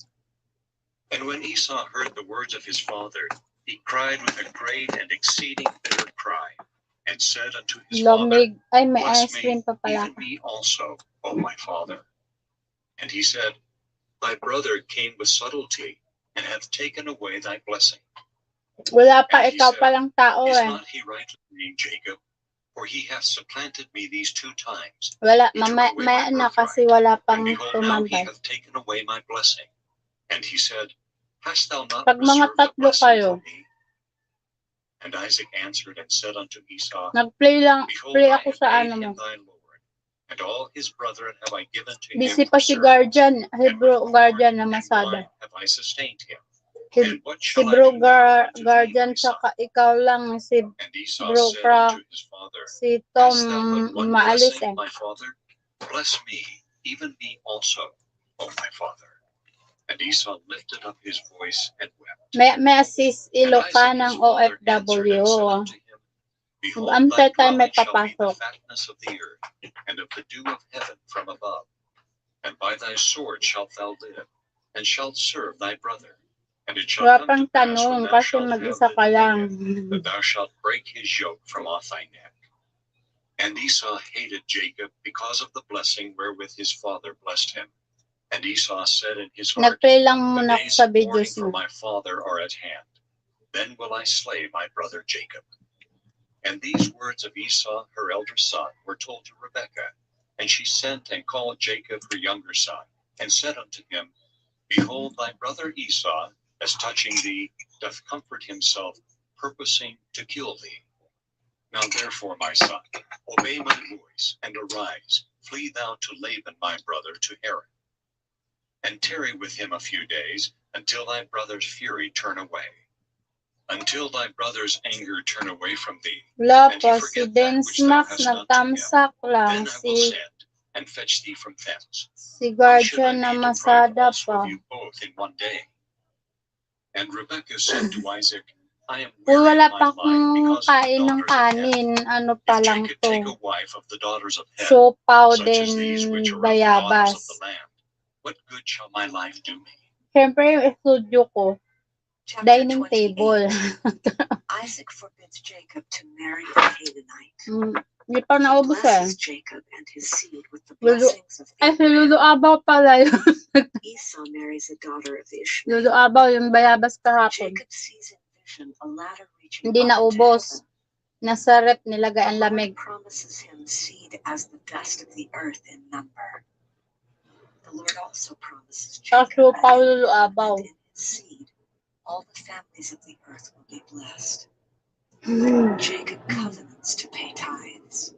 Speaker 3: And when Esau heard the words of his father, he cried with a great and exceeding bitter cry, and said unto his father,
Speaker 1: Lamig. Ay, may
Speaker 3: Bless
Speaker 1: ice
Speaker 3: me,
Speaker 1: cream pa pala
Speaker 3: even
Speaker 1: ako.
Speaker 3: me also, O my father. And he said, Thy brother came with subtlety, and hath taken away thy blessing.
Speaker 1: Wala pa,
Speaker 3: And he
Speaker 1: ikaw
Speaker 3: said,
Speaker 1: pa lang tao
Speaker 3: Is
Speaker 1: eh.
Speaker 3: not he rightly named Jacob? For he hath supplanted me these 2 times.
Speaker 1: Wala,
Speaker 3: He took
Speaker 1: mamaya
Speaker 3: away my
Speaker 1: na kasi
Speaker 3: birthright,
Speaker 1: wala
Speaker 3: and
Speaker 1: pang
Speaker 3: behold, now he
Speaker 1: tumambay.
Speaker 3: hath taken away my blessing. And he said, Hast thou not
Speaker 1: Pag mga
Speaker 3: reserved a
Speaker 1: tatlo
Speaker 3: blessing
Speaker 1: kayo,
Speaker 3: for me? And Isaac answered and said unto Esau,
Speaker 1: nag-play
Speaker 3: Behold,
Speaker 1: play
Speaker 3: I
Speaker 1: ako
Speaker 3: have
Speaker 1: sa
Speaker 3: made
Speaker 1: ano mo.
Speaker 3: him thy Lord, and all his brethren have I given to him
Speaker 1: Busy
Speaker 3: for
Speaker 1: pa si
Speaker 3: servants,
Speaker 1: guardian,
Speaker 3: and with
Speaker 1: Hebrew
Speaker 3: corn
Speaker 1: guardian na
Speaker 3: and
Speaker 1: masada.
Speaker 3: wine have I sustained him. And what
Speaker 1: Si
Speaker 3: shall I
Speaker 1: bro
Speaker 3: do now unto thee,
Speaker 1: guardian
Speaker 3: my son?
Speaker 1: tsaka ikaw lang si
Speaker 3: And Esau
Speaker 1: bro
Speaker 3: said
Speaker 1: pra
Speaker 3: unto his father,
Speaker 1: si Tom
Speaker 3: Hast thou but one
Speaker 1: maalis
Speaker 3: blessing, my father? Bless me, even me also, O my father. And Esau lifted up his voice and wept.
Speaker 1: May assist
Speaker 3: And
Speaker 1: ilo ka
Speaker 3: Isaac
Speaker 1: ng
Speaker 3: his father answered and said
Speaker 1: OFW.
Speaker 3: unto him, Behold,
Speaker 1: Antay
Speaker 3: thy
Speaker 1: tayo may
Speaker 3: dwelling shall be the
Speaker 1: papasok.
Speaker 3: fatness of the earth, and of the dew of heaven from above. And by thy sword shalt thou live, and shalt serve thy brother. And it shall
Speaker 1: Wala
Speaker 3: come
Speaker 1: pang
Speaker 3: to pass
Speaker 1: tanong
Speaker 3: when thou
Speaker 1: kasi
Speaker 3: shalt have
Speaker 1: mag-isa ka
Speaker 3: lived
Speaker 1: lang.
Speaker 3: again, that thou shalt break his yoke from off thy neck. And Esau hated Jacob because of the blessing wherewith his father blessed him. And Esau said in his heart,
Speaker 1: Nag-play lang
Speaker 3: The
Speaker 1: muna ako
Speaker 3: days
Speaker 1: sa
Speaker 3: of mourning
Speaker 1: videos
Speaker 3: for
Speaker 1: mo.
Speaker 3: my father are at hand. Then will I slay my brother Jacob. And these words of Esau, her elder son, were told to Rebekah. And she sent and called Jacob her younger son, and said unto him, Behold, thy brother Esau, as touching thee, doth comfort himself, purposing to kill thee. Now therefore, my son, obey my voice, and arise, flee thou to Laban my brother to Haran, and tarry with him a few days, until thy brother's fury turn away, until thy brother's anger turn away from thee,
Speaker 1: Wala
Speaker 3: and he
Speaker 1: pa, si
Speaker 3: forget that
Speaker 1: Dance
Speaker 3: which thou
Speaker 1: Max
Speaker 3: hast done to him.
Speaker 1: nagtamsak lang.
Speaker 3: Then I will send and fetch thee from thence.
Speaker 1: Si
Speaker 3: Why should I
Speaker 1: Guardian na
Speaker 3: be deprived
Speaker 1: Masada
Speaker 3: also
Speaker 1: pa.
Speaker 3: of you both in one day? And Rebekah said to Isaac, I am
Speaker 1: Uy,
Speaker 3: weary
Speaker 1: wala
Speaker 3: of
Speaker 1: pa
Speaker 3: my life
Speaker 1: akong
Speaker 3: because of the
Speaker 1: kain ng
Speaker 3: daughters of Heth.
Speaker 1: kanin. Ano pa
Speaker 3: If
Speaker 1: lang
Speaker 3: Jacob
Speaker 1: to.
Speaker 3: take a wife of the daughters of Heth,
Speaker 1: Siopaw
Speaker 3: such
Speaker 1: din
Speaker 3: as these which are of the daughters of the
Speaker 1: bayabas.
Speaker 3: land, what good shall my life do me?
Speaker 1: Siyempre yung studio ko,
Speaker 2: Chapter
Speaker 1: dining
Speaker 2: 28.
Speaker 1: table.
Speaker 2: Isaac forbids Jacob to marry a Canaanite.
Speaker 1: Hindi pa
Speaker 2: He
Speaker 1: naubos eh.
Speaker 2: blesses Jacob and his seed with the
Speaker 1: Lulu,
Speaker 2: blessings of
Speaker 1: ay si Lulu
Speaker 2: Abraham.
Speaker 1: Abaw pala yun.
Speaker 2: Esau marries a daughter of
Speaker 1: Lulu
Speaker 2: Ishmael.
Speaker 1: Abaw yung bayabas kahapon.
Speaker 2: Jacob sees in vision a ladder reaching
Speaker 1: Hindi
Speaker 2: up into
Speaker 1: naubos.
Speaker 2: heaven.
Speaker 1: Nasa rep nilagay
Speaker 2: The
Speaker 1: ang
Speaker 2: Lord
Speaker 1: lamig.
Speaker 2: promises him seed as the dust of the earth in number. The Lord also promises Jacob
Speaker 1: Kaso
Speaker 2: that
Speaker 1: pa
Speaker 2: in
Speaker 1: Lulu
Speaker 2: him
Speaker 1: Abaw.
Speaker 2: and in his seed all the families of the earth will be blessed. Jacob covenants to pay tithes.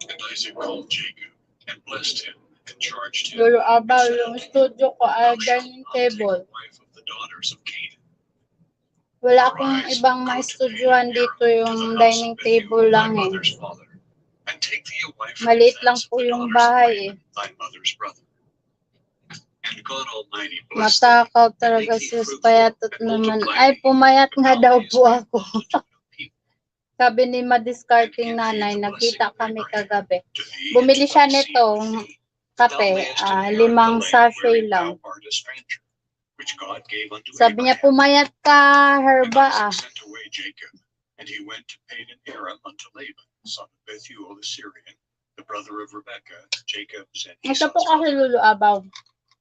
Speaker 3: And Isaac called Jacob, and blessed him, and charged him,
Speaker 1: Lulu
Speaker 3: and
Speaker 1: Abaw
Speaker 3: said
Speaker 1: yung
Speaker 3: unto him,
Speaker 1: studio ko ay
Speaker 3: Thou shalt
Speaker 1: dining
Speaker 3: not take
Speaker 1: table.
Speaker 3: a wife of the daughters of Canaan.
Speaker 1: Wala akong
Speaker 3: Arise,
Speaker 1: ibang
Speaker 3: go to
Speaker 1: maistudyohan
Speaker 3: Padan
Speaker 1: dito
Speaker 3: Aram,
Speaker 1: yung
Speaker 3: to the house
Speaker 1: dining
Speaker 3: of Bethuel
Speaker 1: table
Speaker 3: thy
Speaker 1: lang eh.
Speaker 3: mother's father, and take thee a wife from
Speaker 1: Maliit lang
Speaker 3: thence of
Speaker 1: po
Speaker 3: the
Speaker 1: yung
Speaker 3: daughters of
Speaker 1: bahay eh.
Speaker 3: Laban, thy mother's brother. And God Almighty bless thee,
Speaker 1: Matakaw
Speaker 3: and
Speaker 1: talaga
Speaker 3: make thee
Speaker 1: sis,
Speaker 3: fruitful,
Speaker 1: payatot
Speaker 3: and
Speaker 1: naman.
Speaker 3: multiply
Speaker 1: Ay,
Speaker 3: thee,
Speaker 1: pumayat
Speaker 3: and
Speaker 1: nga daw
Speaker 3: multiply
Speaker 1: po
Speaker 3: thy
Speaker 1: ako.
Speaker 3: multitude of people,
Speaker 1: Sabi ni
Speaker 3: and
Speaker 1: madiscarding
Speaker 3: give thee
Speaker 1: nanay,
Speaker 3: the blessing
Speaker 1: nagkita
Speaker 3: of
Speaker 1: kami
Speaker 3: Abraham
Speaker 1: kagabi.
Speaker 3: to thee and
Speaker 1: Bumili
Speaker 3: to
Speaker 1: siya
Speaker 3: thy seed
Speaker 1: nitong
Speaker 3: with thee, that thou
Speaker 1: kape,
Speaker 3: mayest inherit
Speaker 1: 5
Speaker 3: the land
Speaker 1: sachet
Speaker 3: wherein
Speaker 1: lang.
Speaker 3: thou art a stranger, which God gave unto
Speaker 1: Sabi niya,
Speaker 3: Abraham.
Speaker 1: pumayat ka,
Speaker 3: And
Speaker 1: herba
Speaker 3: Isaac
Speaker 1: ah.
Speaker 3: sent away Jacob, and he went to Padan Aram unto Laban, son of Bethuel the Syrian, the brother of Rebekah, Jacob's and
Speaker 1: Ito
Speaker 3: Esau's
Speaker 1: po kasi
Speaker 3: mother.
Speaker 1: Lulu Abaw.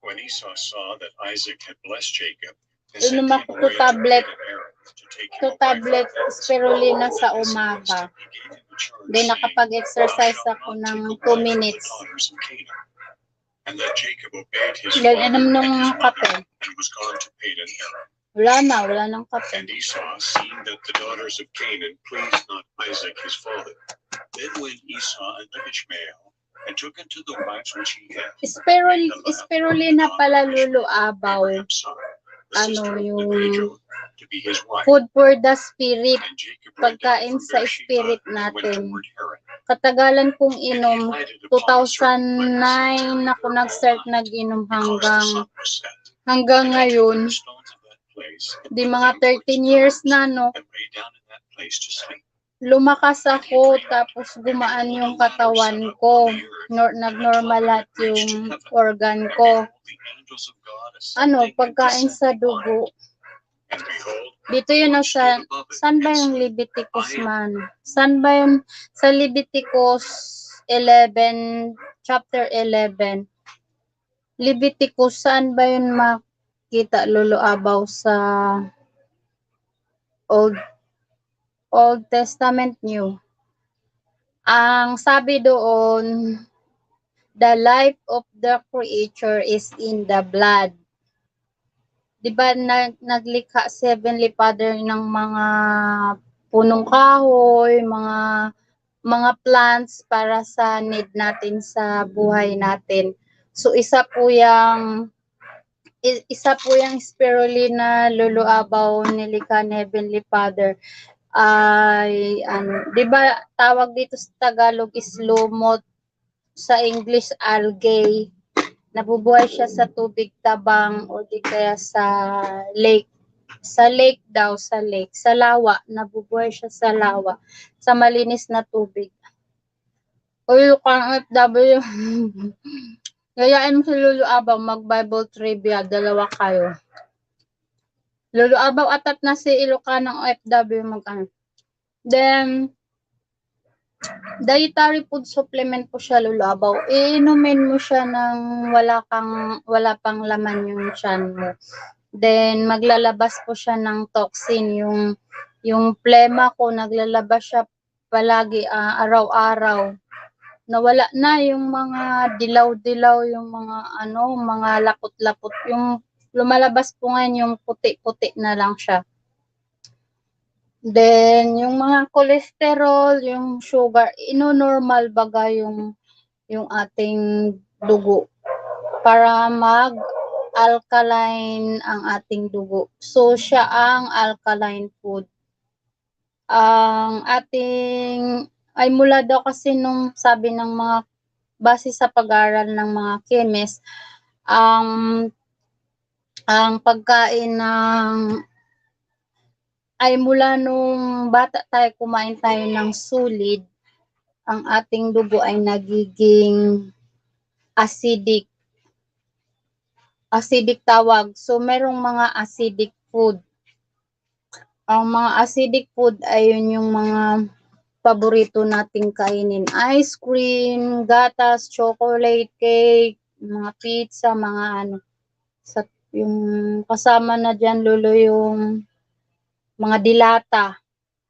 Speaker 3: When Esau saw that Isaac had blessed Jacob, and
Speaker 1: Inom
Speaker 3: sent him
Speaker 1: ako to
Speaker 3: away to
Speaker 1: tablet.
Speaker 3: Padan Aram to take him
Speaker 1: To
Speaker 3: a wife
Speaker 1: tablet
Speaker 3: from thence,
Speaker 1: spirulina
Speaker 3: and
Speaker 1: sa
Speaker 3: then as he blessed
Speaker 1: umaga.
Speaker 3: him, he gave him a charge,
Speaker 1: Then
Speaker 3: saying, Thou
Speaker 1: nakapag-exercise
Speaker 3: shalt
Speaker 1: ako
Speaker 3: not
Speaker 1: ng
Speaker 3: take a
Speaker 1: 2
Speaker 3: wife of the
Speaker 1: minutes.
Speaker 3: daughters of Canaan. And that Jacob obeyed his
Speaker 1: Then
Speaker 3: father
Speaker 1: inom
Speaker 3: and
Speaker 1: ng
Speaker 3: his mother,
Speaker 1: kape.
Speaker 3: and was gone to Padan Aram.
Speaker 1: Wala nang kape.
Speaker 3: And Esau, seeing that the daughters of Canaan pleased not Isaac his father, then went Esau unto Ishmael, and took unto the wives which he had,
Speaker 1: Spirulina pala Lulu Abaw.
Speaker 3: Abraham's son, the
Speaker 1: Ano
Speaker 3: sister of
Speaker 1: yung
Speaker 3: Nebajoth, to be his wife.
Speaker 1: food for the spirit.
Speaker 3: And Jacob went down
Speaker 1: Pagkain
Speaker 3: from
Speaker 1: sa
Speaker 3: Beersheba,
Speaker 1: spirit
Speaker 3: and went
Speaker 1: natin.
Speaker 3: toward Haran.
Speaker 1: Katagalan kong
Speaker 3: And he
Speaker 1: inom,
Speaker 3: lighted upon a certain
Speaker 1: 2009
Speaker 3: place, and tarried
Speaker 1: ako
Speaker 3: there
Speaker 1: nag-start
Speaker 3: all night,
Speaker 1: nag-inom
Speaker 3: because the sun was set.
Speaker 1: hanggang
Speaker 3: And he took
Speaker 1: ngayon.
Speaker 3: the stones of that place, and
Speaker 1: Di
Speaker 3: put
Speaker 1: mga
Speaker 3: them for his
Speaker 1: 13 years
Speaker 3: pillows,
Speaker 1: na no.
Speaker 3: and lay down in that place to sleep.
Speaker 1: Lumakas ako tapos gumaan yung katawan ko. Nag-normal lahat yung organ ko. Ano, pagkain sa dugo.
Speaker 3: And behold,
Speaker 1: Dito yun nasa, saan ba yung Leviticus man? Saan ba yung sa Leviticus 11, chapter 11? Leviticus, saan ba yun makita Lolo Abaw sa Old Testament New? Ang sabi doon, the life of the creature is in the blood. Diba naglikha 7 father ng mga punong kahoy, mga plants para sa need natin sa buhay natin. So isa po yung isa po yung spirulina luluabaw nilikha ni Heavenly Father ay ano, 'di ba tawag dito sa Tagalog is lumot, sa English algae. Nabubuhay siya sa tubig tabang o di kaya sa lake. Sa lake daw, sa lake. Sa lawa. Nabubuhay siya sa lawa. Sa malinis na tubig. Uy, kang FW. Gayain mo si Lulu Abaw, mag-Bible trivia. Dalawa kayo. Lulu Abaw, atat na si Ilocanang OFW mag-ano. Then, dietary food supplement po siya, Lulu Abaw. Iinumin mo siya ng wala pang laman yung tiyan mo. Then, maglalabas po siya ng toxin. Yung plema ko, naglalabas siya palagi, araw-araw. Nawala na yung mga dilaw-dilaw, yung mga mga lapot-lapot. Yung lumalabas po ngayon, yung puti-puti na lang siya. Then, yung mga cholesterol, yung sugar, ino-normal baga yung ating dugo para mag-alkaline ang ating dugo. So, siya ang alkaline food. Ang ating, ay mula daw kasi nung sabi ng mga, base sa pag-aaral ng mga chemist, ang pagkain ng ay mula nung bata tayo, kumain tayo ng solid, ang ating dugo ay nagiging acidic. Acidic tawag. So, merong mga acidic food. Ang mga acidic food ay yun yung mga paborito nating kainin. Ice cream, gatas, chocolate cake, mga pizza, mga sa yung kasama na diyan lulo yung mga dilata,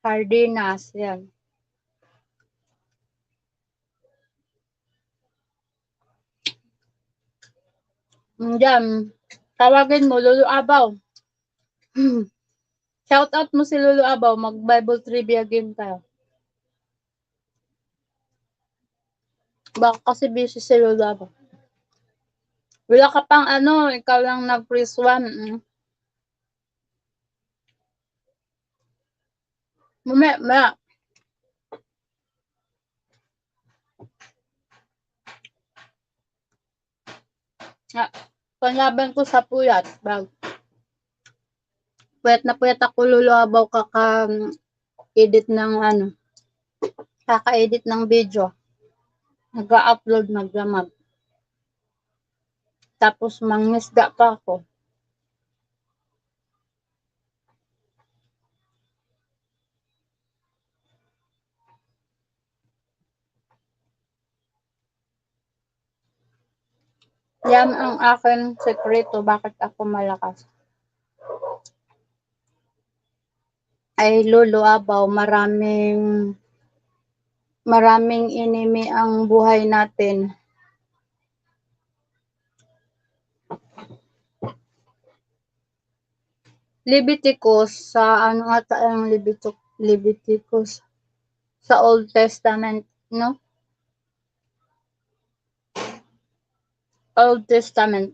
Speaker 1: sardinas, yan. Diyan, tawagin mo Lolo Abaw. Shout out mo si Lolo Abaw, mag Bible trivia game tayo. Baka kasi busy si Lolo Abaw. Wala ka pang ikaw lang nag-freeze one. Mamaya. Panlaban ko sa puyat. Puyat na puyat ako, Lolo Abaw, kaka-edit ng kaka-edit ng video. Nag-upload, magdamag. Tapos mangisda pa ako. Yan ang aking sekreto bakit ako malakas. Ay Lolo Abaw, maraming enemy ang buhay natin. Leviticus, sa ata ang Leviticus sa Old Testament, no? Old Testament.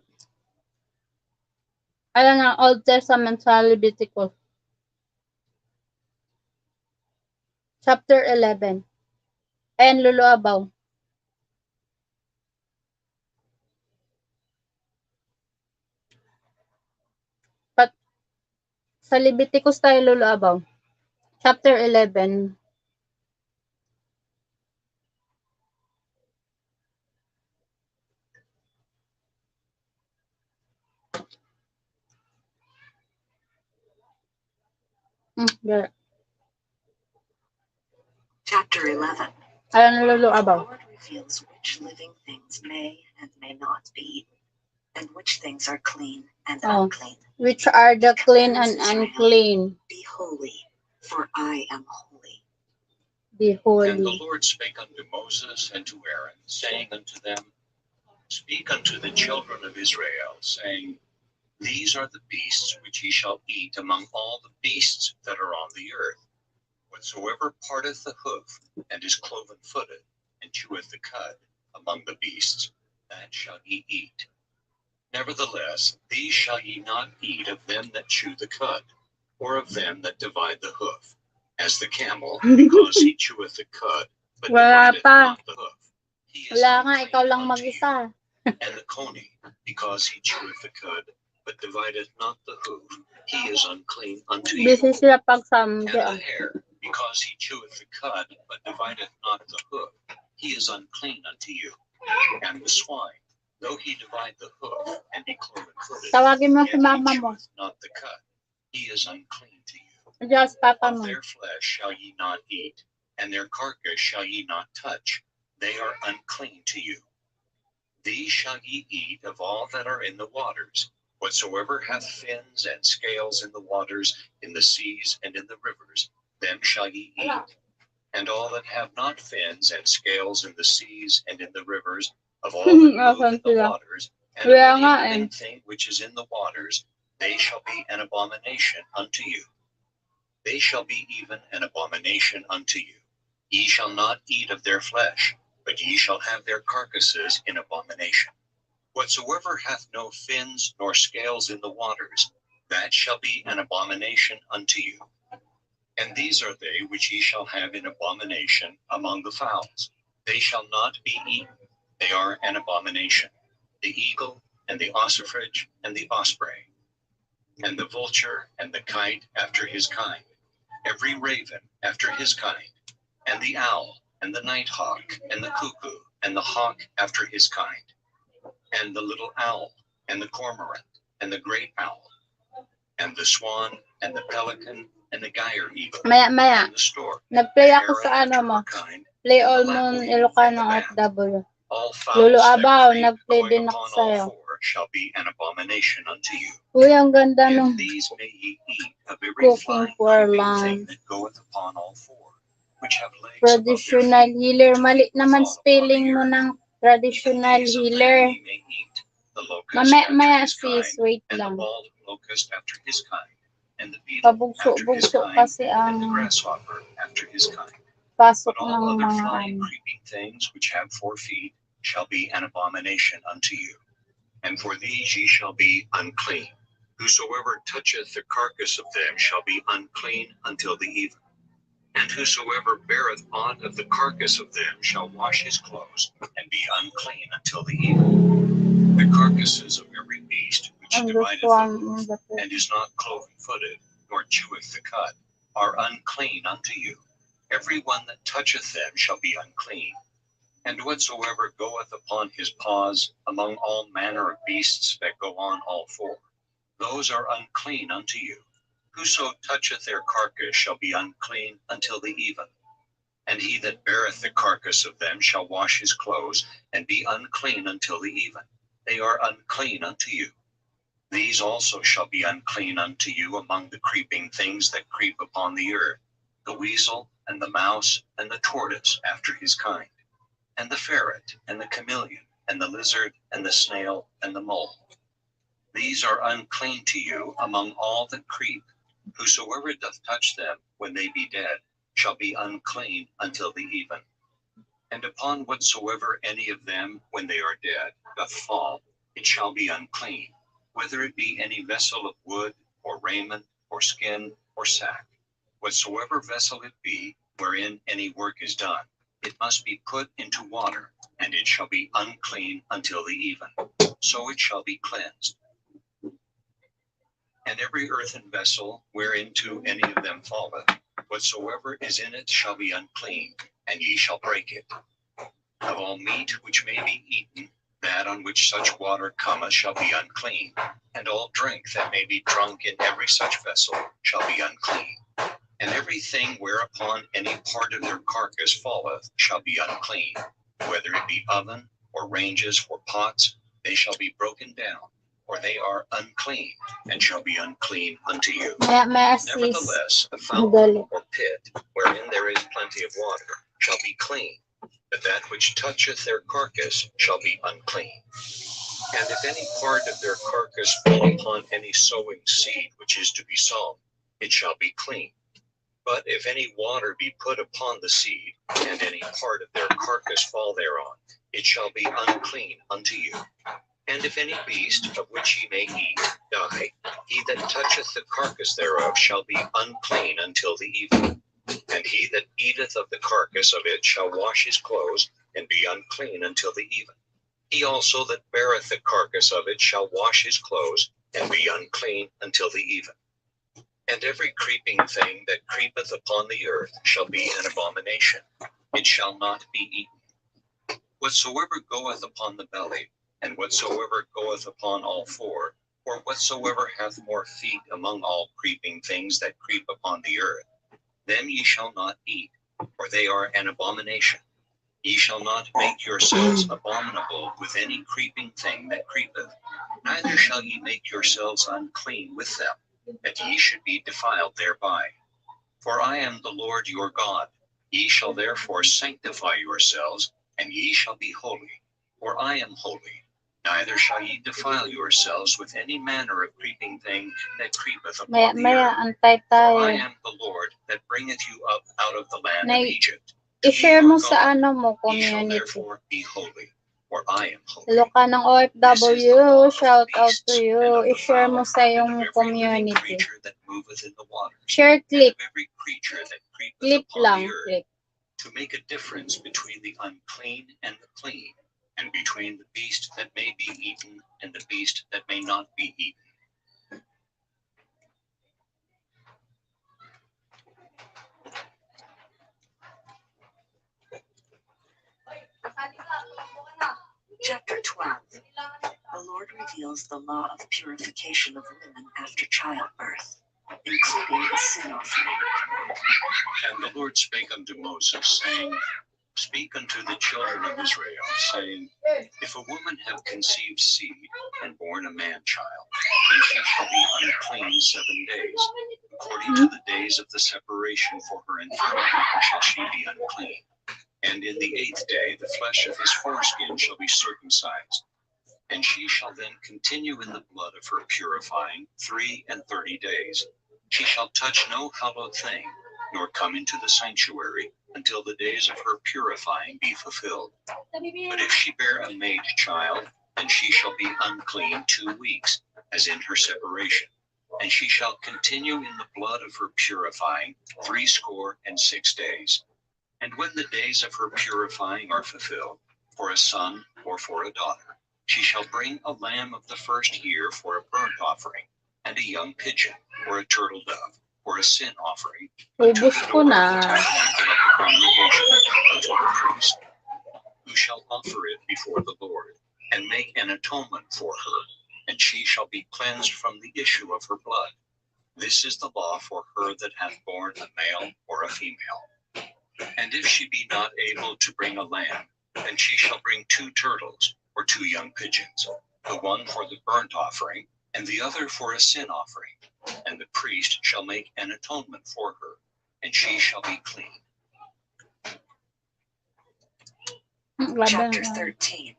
Speaker 1: Ayan ang Old Testament sa Leviticus. Chapter 11. Ayan, Lolo Abaw. Sa Leviticus tayo, Lolo Abaw. Chapter 11. Yeah.
Speaker 2: Chapter 11.
Speaker 1: Ayan, Lolo
Speaker 2: The
Speaker 1: Abaw.
Speaker 2: Lord reveals which living things may and may not be eaten, and which things are clean and unclean.
Speaker 1: Which are the clean and unclean.
Speaker 2: Be holy, for I am holy.
Speaker 1: Be holy.
Speaker 3: And the Lord spake unto Moses and to Aaron, saying unto them, Speak unto the children of Israel, saying, These are the beasts which ye shall eat among all the beasts that are on the earth. Whatsoever parteth the hoof, and is cloven-footed, and cheweth the cud among the beasts, that shall ye eat. Nevertheless, these shall ye not eat of them that chew the cud, or of them that divide the hoof, as the camel, because he cheweth the cud, but
Speaker 1: Wala
Speaker 3: divideth
Speaker 1: pa.
Speaker 3: not the hoof. He is
Speaker 1: Wala nga, ikaw
Speaker 3: unclean
Speaker 1: lang
Speaker 3: unto you.
Speaker 1: mag-isa.
Speaker 3: And the coney, because he cheweth the cud, but divideth not the hoof, he is unclean unto you.
Speaker 1: Busy sila
Speaker 3: And the
Speaker 1: pagsamdi.
Speaker 3: hare, because he cheweth the cud, but divideth not the hoof, he is unclean unto you. And the swine, though he divide the hoof, and be cloven-footed,
Speaker 1: Tawagin mo
Speaker 3: yet
Speaker 1: si
Speaker 3: he
Speaker 1: mama mo.
Speaker 3: cheweth not the cud, he is unclean to you.
Speaker 1: Diyos, papa
Speaker 3: Of
Speaker 1: mo.
Speaker 3: their flesh shall ye not eat, and their carcass shall ye not touch, they are unclean to you. These shall ye eat of all that are in the waters, whatsoever hath fins and scales in the waters, in the seas and in the rivers, them shall ye eat. And all that have not fins and scales in the seas and in the rivers, of all that move in the waters, and of any living thing which is in the waters, they shall be an abomination unto you. They shall be even an abomination unto you. Ye shall not eat of their flesh, but ye shall have their carcasses in abomination. Whatsoever hath no fins nor scales in the waters, that shall be an abomination unto you. And these are they which ye shall have in abomination among the fowls. They shall not be eaten, they are an abomination. The eagle, and the ossifrage, and the osprey, and the vulture, and the kite after his kind, every raven after his kind, and the owl, and the nighthawk, and the cuckoo, and the hawk after his kind, and the little owl, and the cormorant, and the great owl, and the swan, and the pelican, and the gyre eagle,
Speaker 1: Maya.
Speaker 3: and the stork,
Speaker 1: Nag-play
Speaker 3: the
Speaker 1: ako
Speaker 3: heron
Speaker 1: sa ano
Speaker 3: after
Speaker 1: mo.
Speaker 3: her kind,
Speaker 1: Play
Speaker 3: and
Speaker 1: all
Speaker 3: the
Speaker 1: mo
Speaker 3: lapwing,
Speaker 1: Ilocano
Speaker 3: and the bat.
Speaker 1: OFW.
Speaker 3: All
Speaker 1: Lolo
Speaker 3: fowls that
Speaker 1: Abaw,
Speaker 3: creep,
Speaker 1: nag-play
Speaker 3: going
Speaker 1: din ako
Speaker 3: upon all
Speaker 1: sa'yo.
Speaker 3: four, shall be an abomination unto you.
Speaker 1: Uy, ang ganda
Speaker 3: Yet
Speaker 1: nung
Speaker 3: these may ye eat of every
Speaker 1: cooking
Speaker 3: flying
Speaker 1: for
Speaker 3: creeping thing
Speaker 1: lunch.
Speaker 3: that goeth upon all four, which have legs above their
Speaker 1: Traditional
Speaker 3: feet,
Speaker 1: healer.
Speaker 3: to
Speaker 1: Mali naman
Speaker 3: crawl upon
Speaker 1: spelling
Speaker 3: the
Speaker 1: mo
Speaker 3: earth.
Speaker 1: ng
Speaker 3: And
Speaker 1: traditional
Speaker 3: these of
Speaker 1: healer.
Speaker 3: them ye may eat, the locust after
Speaker 1: Maya
Speaker 3: his
Speaker 1: sis,
Speaker 3: kind,
Speaker 1: wait
Speaker 3: and the
Speaker 1: lang.
Speaker 3: bald locust after his kind, and the beetle after his
Speaker 1: Pabugso-bugso
Speaker 3: kind,
Speaker 1: kasi
Speaker 3: and the
Speaker 1: ang
Speaker 3: grasshopper after his kind.
Speaker 1: pasok
Speaker 3: But all
Speaker 1: ng
Speaker 3: other
Speaker 1: mga
Speaker 3: flying creeping things which have 4 feet shall be an abomination unto you. And for these ye shall be unclean. Whosoever toucheth the carcass of them shall be unclean until the even. And whosoever beareth aught of the carcass of them shall wash his clothes, and be unclean until the even. The carcasses of every beast which
Speaker 1: ang
Speaker 3: divideth
Speaker 1: gusto
Speaker 3: the hoof, and is not cloven-footed, nor cheweth the cud, are unclean unto you. Every one that toucheth them shall be unclean. And whatsoever goeth upon his paws among all manner of beasts that go on all four, those are unclean unto you. Whoso toucheth their carcass shall be unclean until the even. And he that beareth the carcass of them shall wash his clothes, and be unclean until the even. They are unclean unto you. These also shall be unclean unto you among the creeping things that creep upon the earth, the weasel, and the mouse, and the tortoise after his kind, and the ferret, and the chameleon, and the lizard, and the snail, and the mole. These are unclean to you among all that creep. Whosoever doth touch them when they be dead shall be unclean until the even. And upon whatsoever any of them, when they are dead, doth fall, it shall be unclean, whether it be any vessel of wood, or raiment, or skin, or sack. Whatsoever vessel it be, wherein any work is done, it must be put into water, and it shall be unclean until the even. So it shall be cleansed. And every earthen vessel, whereinto any of them falleth, whatsoever is in it shall be unclean, and ye shall break it. Of all meat which may be eaten, that on which such water cometh shall be unclean, and all drink that may be drunk in every such vessel shall be unclean. And everything whereupon any part of their carcass falleth shall be unclean, whether it be oven, or ranges, or pots, they shall be broken down, or they are unclean, and shall be unclean unto you. Nevertheless, a fountain or pit, wherein there is plenty of water, shall be clean, but that which toucheth their carcass shall be unclean. And if any part of their carcass fall upon any sowing seed which is to be sown, it shall be clean. But if any water be put upon the seed, and any part of their carcass fall thereon, it shall be unclean unto you. And if any beast of which ye may eat die, he that toucheth the carcass thereof shall be unclean until the evening. And he that eateth of the carcass of it shall wash his clothes, and be unclean until the even. He also that beareth the carcass of it shall wash his clothes, and be unclean until the even. And every creeping thing that creepeth upon the earth shall be an abomination. It shall not be eaten. Whatsoever goeth upon the belly, and whatsoever goeth upon all four, or whatsoever hath more feet among all creeping things that creep upon the earth, them ye shall not eat, for they are an abomination. Ye shall not make yourselves abominable with any creeping thing that creepeth, neither shall ye make yourselves unclean with them, that ye should be defiled thereby. For I am the Lord your God. Ye shall therefore sanctify yourselves, and ye shall be holy, for I am holy. Neither shall ye defile yourselves with any manner of creeping thing that creepeth upon the
Speaker 1: Maya,
Speaker 3: earth.
Speaker 1: antay
Speaker 3: For
Speaker 1: tayo.
Speaker 3: I am the Lord that bringeth you up out of the land of
Speaker 1: Nay,
Speaker 3: Egypt. To be
Speaker 1: I-share
Speaker 3: your
Speaker 1: mo sa
Speaker 3: God.
Speaker 1: ano mo,
Speaker 3: Ye shall
Speaker 1: community.
Speaker 3: therefore be holy, for I am holy.
Speaker 1: Ilocanang
Speaker 3: This is the law
Speaker 1: OFW,
Speaker 3: of the
Speaker 1: shout out
Speaker 3: beasts,
Speaker 1: to
Speaker 3: and
Speaker 1: you.
Speaker 3: of the
Speaker 1: I-share mo
Speaker 3: fowl,
Speaker 1: sa
Speaker 3: and of
Speaker 1: iyong
Speaker 3: every living
Speaker 1: community.
Speaker 3: creature that moveth in the waters,
Speaker 1: Share
Speaker 3: and
Speaker 1: clip.
Speaker 3: of every creature that creepeth
Speaker 1: Clip
Speaker 3: upon
Speaker 1: lang.
Speaker 3: the earth,
Speaker 1: Clip.
Speaker 3: to make a difference between the unclean and the clean, and between the beast that may be eaten and the beast that may not be eaten.
Speaker 2: Chapter 12. The Lord reveals the law of purification of women after childbirth, including a sin offering.
Speaker 3: And the Lord spake unto Moses, saying, Speak unto the children of Israel, saying, If a woman have conceived seed, and born a man-child, then she shall be unclean 7 days. According to the days of the separation for her infirmity shall she be unclean. And in the 8th day the flesh of his foreskin shall be circumcised. And she shall then continue in the blood of her purifying 33 days. She shall touch no hallowed thing, nor come into the sanctuary, until the days of her purifying be fulfilled. But if she bear a maid child, then she shall be unclean 2 weeks, as in her separation. And she shall continue in the blood of her purifying 66 days. And when the days of her purifying are fulfilled, for a son or for a daughter, she shall bring a lamb of the first year for a burnt offering, and a young pigeon, or a turtle dove, for a sin offering, unto
Speaker 1: Ubus
Speaker 3: the
Speaker 1: ko
Speaker 3: door of the
Speaker 1: na.
Speaker 3: tabernacle of the congregation, unto the priest, who shall offer it before the Lord, and make an atonement for her, and she shall be cleansed from the issue of her blood. This is the law for her that hath borne a male or a female. And if she be not able to bring a lamb, then she shall bring 2 turtles, or 2 young pigeons, the one for the burnt offering, and the other for a sin offering. And the priest shall make an atonement for her, and she shall be clean.
Speaker 2: Chapter 13.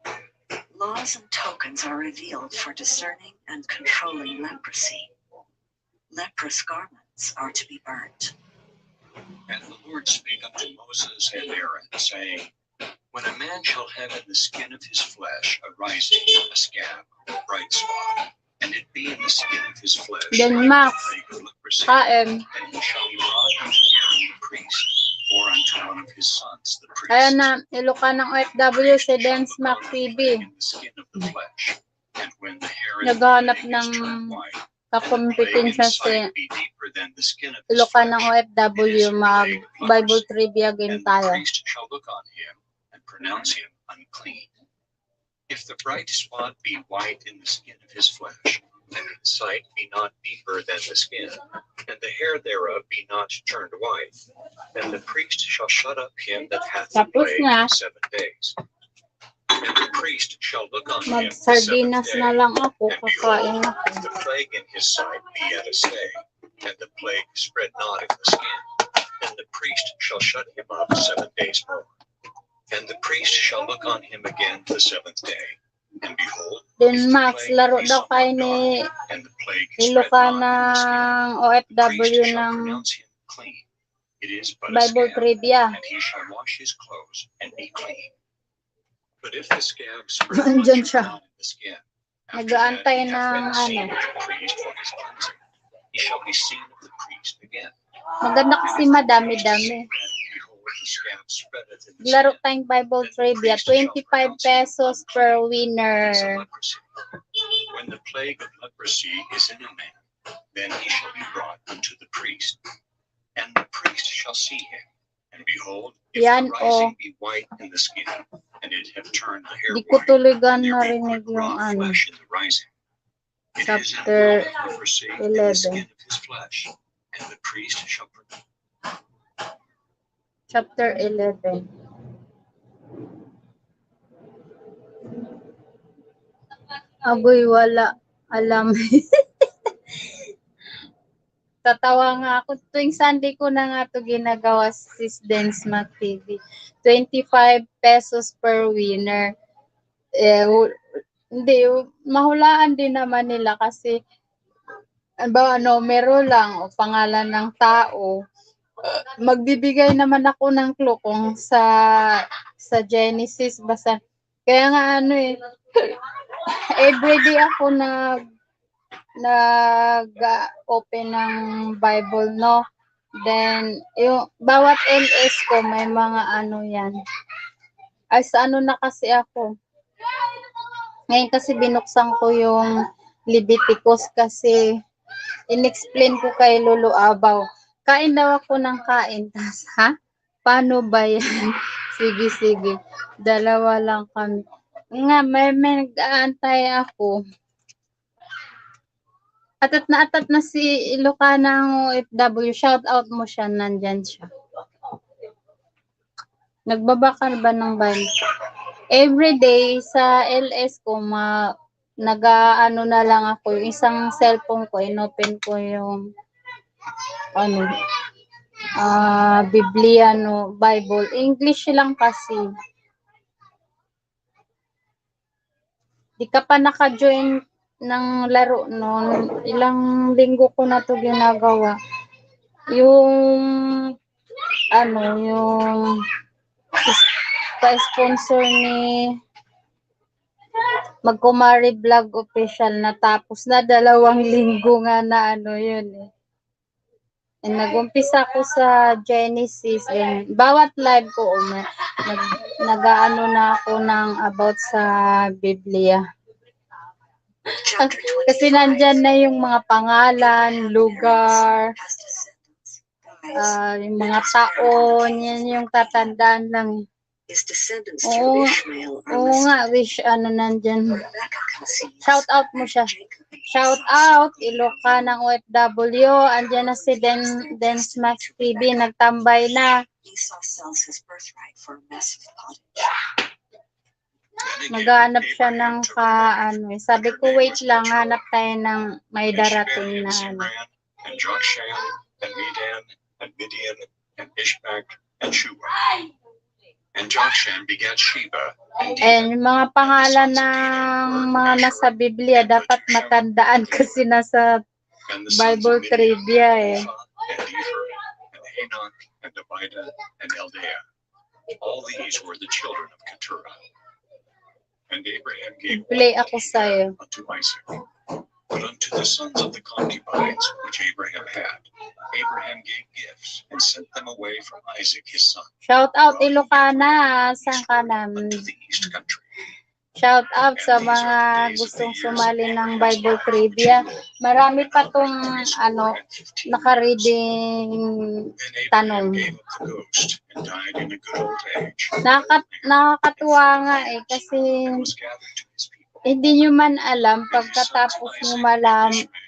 Speaker 2: Laws and tokens are revealed for discerning and controlling leprosy. Leprous garments are to be burnt.
Speaker 3: And the Lord spake unto Moses and Aaron, saying, When a man shall have in the skin of his flesh a rising, a scab, or bright spot, and it be in the skin of his flesh
Speaker 1: Then
Speaker 3: like the
Speaker 1: Max,
Speaker 3: plague of leprosy,
Speaker 1: KM.
Speaker 3: then he shall be brought unto Aaron the priest, or unto one of his sons the priest.
Speaker 1: Ayan na, Ilocanang OFW si Dance Mac TV.
Speaker 3: In the skin of the flesh, and when the hair
Speaker 1: Naghahanap
Speaker 3: is turned
Speaker 1: ng
Speaker 3: white,
Speaker 1: kakompetensya si
Speaker 3: be deeper than the skin of his
Speaker 1: Ilocanang
Speaker 3: flesh,
Speaker 1: OFW. Mag-Bible trivia game
Speaker 3: and the
Speaker 1: tayo.
Speaker 3: priest shall look on him and pronounce him unclean. If the bright spot be white in the skin of his flesh, and its sight be not deeper than the skin, and the hair thereof be not turned white, then the priest shall shut up him that hath the
Speaker 1: Tapos
Speaker 3: plague
Speaker 1: na.
Speaker 3: 7 days. And the priest shall look on him the 7th
Speaker 1: Mag-sardinas
Speaker 3: day,
Speaker 1: na lang ako,
Speaker 3: and
Speaker 1: kakain
Speaker 3: behold,
Speaker 1: ako.
Speaker 3: the plague in his sight be at a stay, and the plague spread not in the skin. And the priest shall shut him up 7 days more. And the priest shall look on him again the 7th day, and behold,
Speaker 1: Then
Speaker 3: if the
Speaker 1: Max,
Speaker 3: plague
Speaker 1: laro
Speaker 3: be
Speaker 1: daw
Speaker 3: somewhat
Speaker 1: kayo ni
Speaker 3: dark, and the plague spread not in the skin,
Speaker 1: Ilocanang
Speaker 3: the priest
Speaker 1: OFW
Speaker 3: shall
Speaker 1: ng
Speaker 3: pronounce him clean. It is but a
Speaker 1: Bible
Speaker 3: scab,
Speaker 1: trivia.
Speaker 3: and he shall wash his clothes and be clean. But if the scab spread
Speaker 1: Andyan
Speaker 3: much
Speaker 1: siya.
Speaker 3: abroad in the skin, After that,
Speaker 1: Nag-aantay
Speaker 3: he hath
Speaker 1: ng
Speaker 3: been seen
Speaker 1: ano.
Speaker 3: of the priest for his cleansing. He shall be seen of the priest again.
Speaker 1: Maganda kasi madami-dami.
Speaker 3: Behold, the scab spreadeth in the
Speaker 1: Laro
Speaker 3: skin.
Speaker 1: tayong Bible
Speaker 3: Then the
Speaker 1: trivia.
Speaker 3: priest shall
Speaker 1: 25
Speaker 3: pronounce him
Speaker 1: pesos per
Speaker 3: unclean
Speaker 1: winner.
Speaker 3: because of leprosy. When the plague of leprosy is in a man, then he shall be brought unto the priest, and the priest shall see him. And behold, if
Speaker 1: Yan,
Speaker 3: the rising be white in the skin, and it have turned the hair
Speaker 1: Di ko
Speaker 3: white,
Speaker 1: tuloy
Speaker 3: and there be
Speaker 1: narinig
Speaker 3: quick raw
Speaker 1: yung ano.
Speaker 3: flesh in the rising, it is an
Speaker 1: Chapter
Speaker 3: abode of leprosy in the skin
Speaker 1: 11.
Speaker 3: of his flesh, and the priest shall
Speaker 1: Chapter 11. Aboy, wala. Alam. Tatawa nga ako. Tuwing Sunday ko na nga ito ginagawa sis Dance Mac TV. 25 pesos per winner. Hindi, mahulaan din naman nila kasi numero lang o pangalan ng tao. Magbibigay naman ako ng clue kung sa Genesis basta. Kaya nga everyday ako nag-open ng Bible, no? Then, yung bawat LS ko may mga yan. Ay, sa na kasi ako. Ngayon kasi binuksan ko yung Leviticus kasi inexplain ko kay Lolo Abaw. Kain daw ako ng kain. Tas, ha? Paano ba yan? Sige. Dalawa lang kami. Nga, may nag-aantay ako. Atat na si Ilocanang OFW. Shout out mo siya. Nandyan siya. Nagbabakal ba ng bayan? Everyday sa LS ko, nag-ano na lang ako. Yung isang cellphone ko, inopen ko yung Biblia, no, Bible. English lang kasi. Di ka pa naka-join ng laro noon. Ilang linggo ko na to ginagawa. Yung yung pa-sponsor ni Magkumari Vlog Official na tapos na 2 linggo nga na yun eh. And nag-umpisa ko sa Genesis. And bawat live ko, nag-ano na ako ng about sa Biblia. Kasi nandyan na yung mga pangalan, lugar, yung mga taon, yan yung tatandaan lang. Oo nga, wish nandyan. Shout out mo siya. Shout out, Ilocanang OFW. Andyan na si Dance Max TV. Nagtambay na. Maghanap siya ng Sabi ko, wait lang, hanap tayo ng may darating na
Speaker 3: And Jokshan, and Medan, and Midian, and Ishbak, and Shua. And Jokshan begat Sheba,
Speaker 1: and yung mga pangalan ng mga nasa Biblia dapat matandaan kasi nasa Bible trivia eh.
Speaker 3: And Ephor, and Enoch, and Abida, and Eldaah. All these were the children of Keturah. And Abraham gave
Speaker 1: Play ako sa'yo.
Speaker 3: unto Isaac. But unto the sons of the concubines which Abraham had, Abraham gave gifts and sent them away from Isaac his son.
Speaker 1: Shout out Ilocana, saan ka naman?
Speaker 3: Unto the east country.
Speaker 1: Shout out sa mga gustong sumali ng Bible trivia. Marami pa tong nakareading tanong. Nakakatuwa nga kasi hindi nyo man alam pagkatapos nyo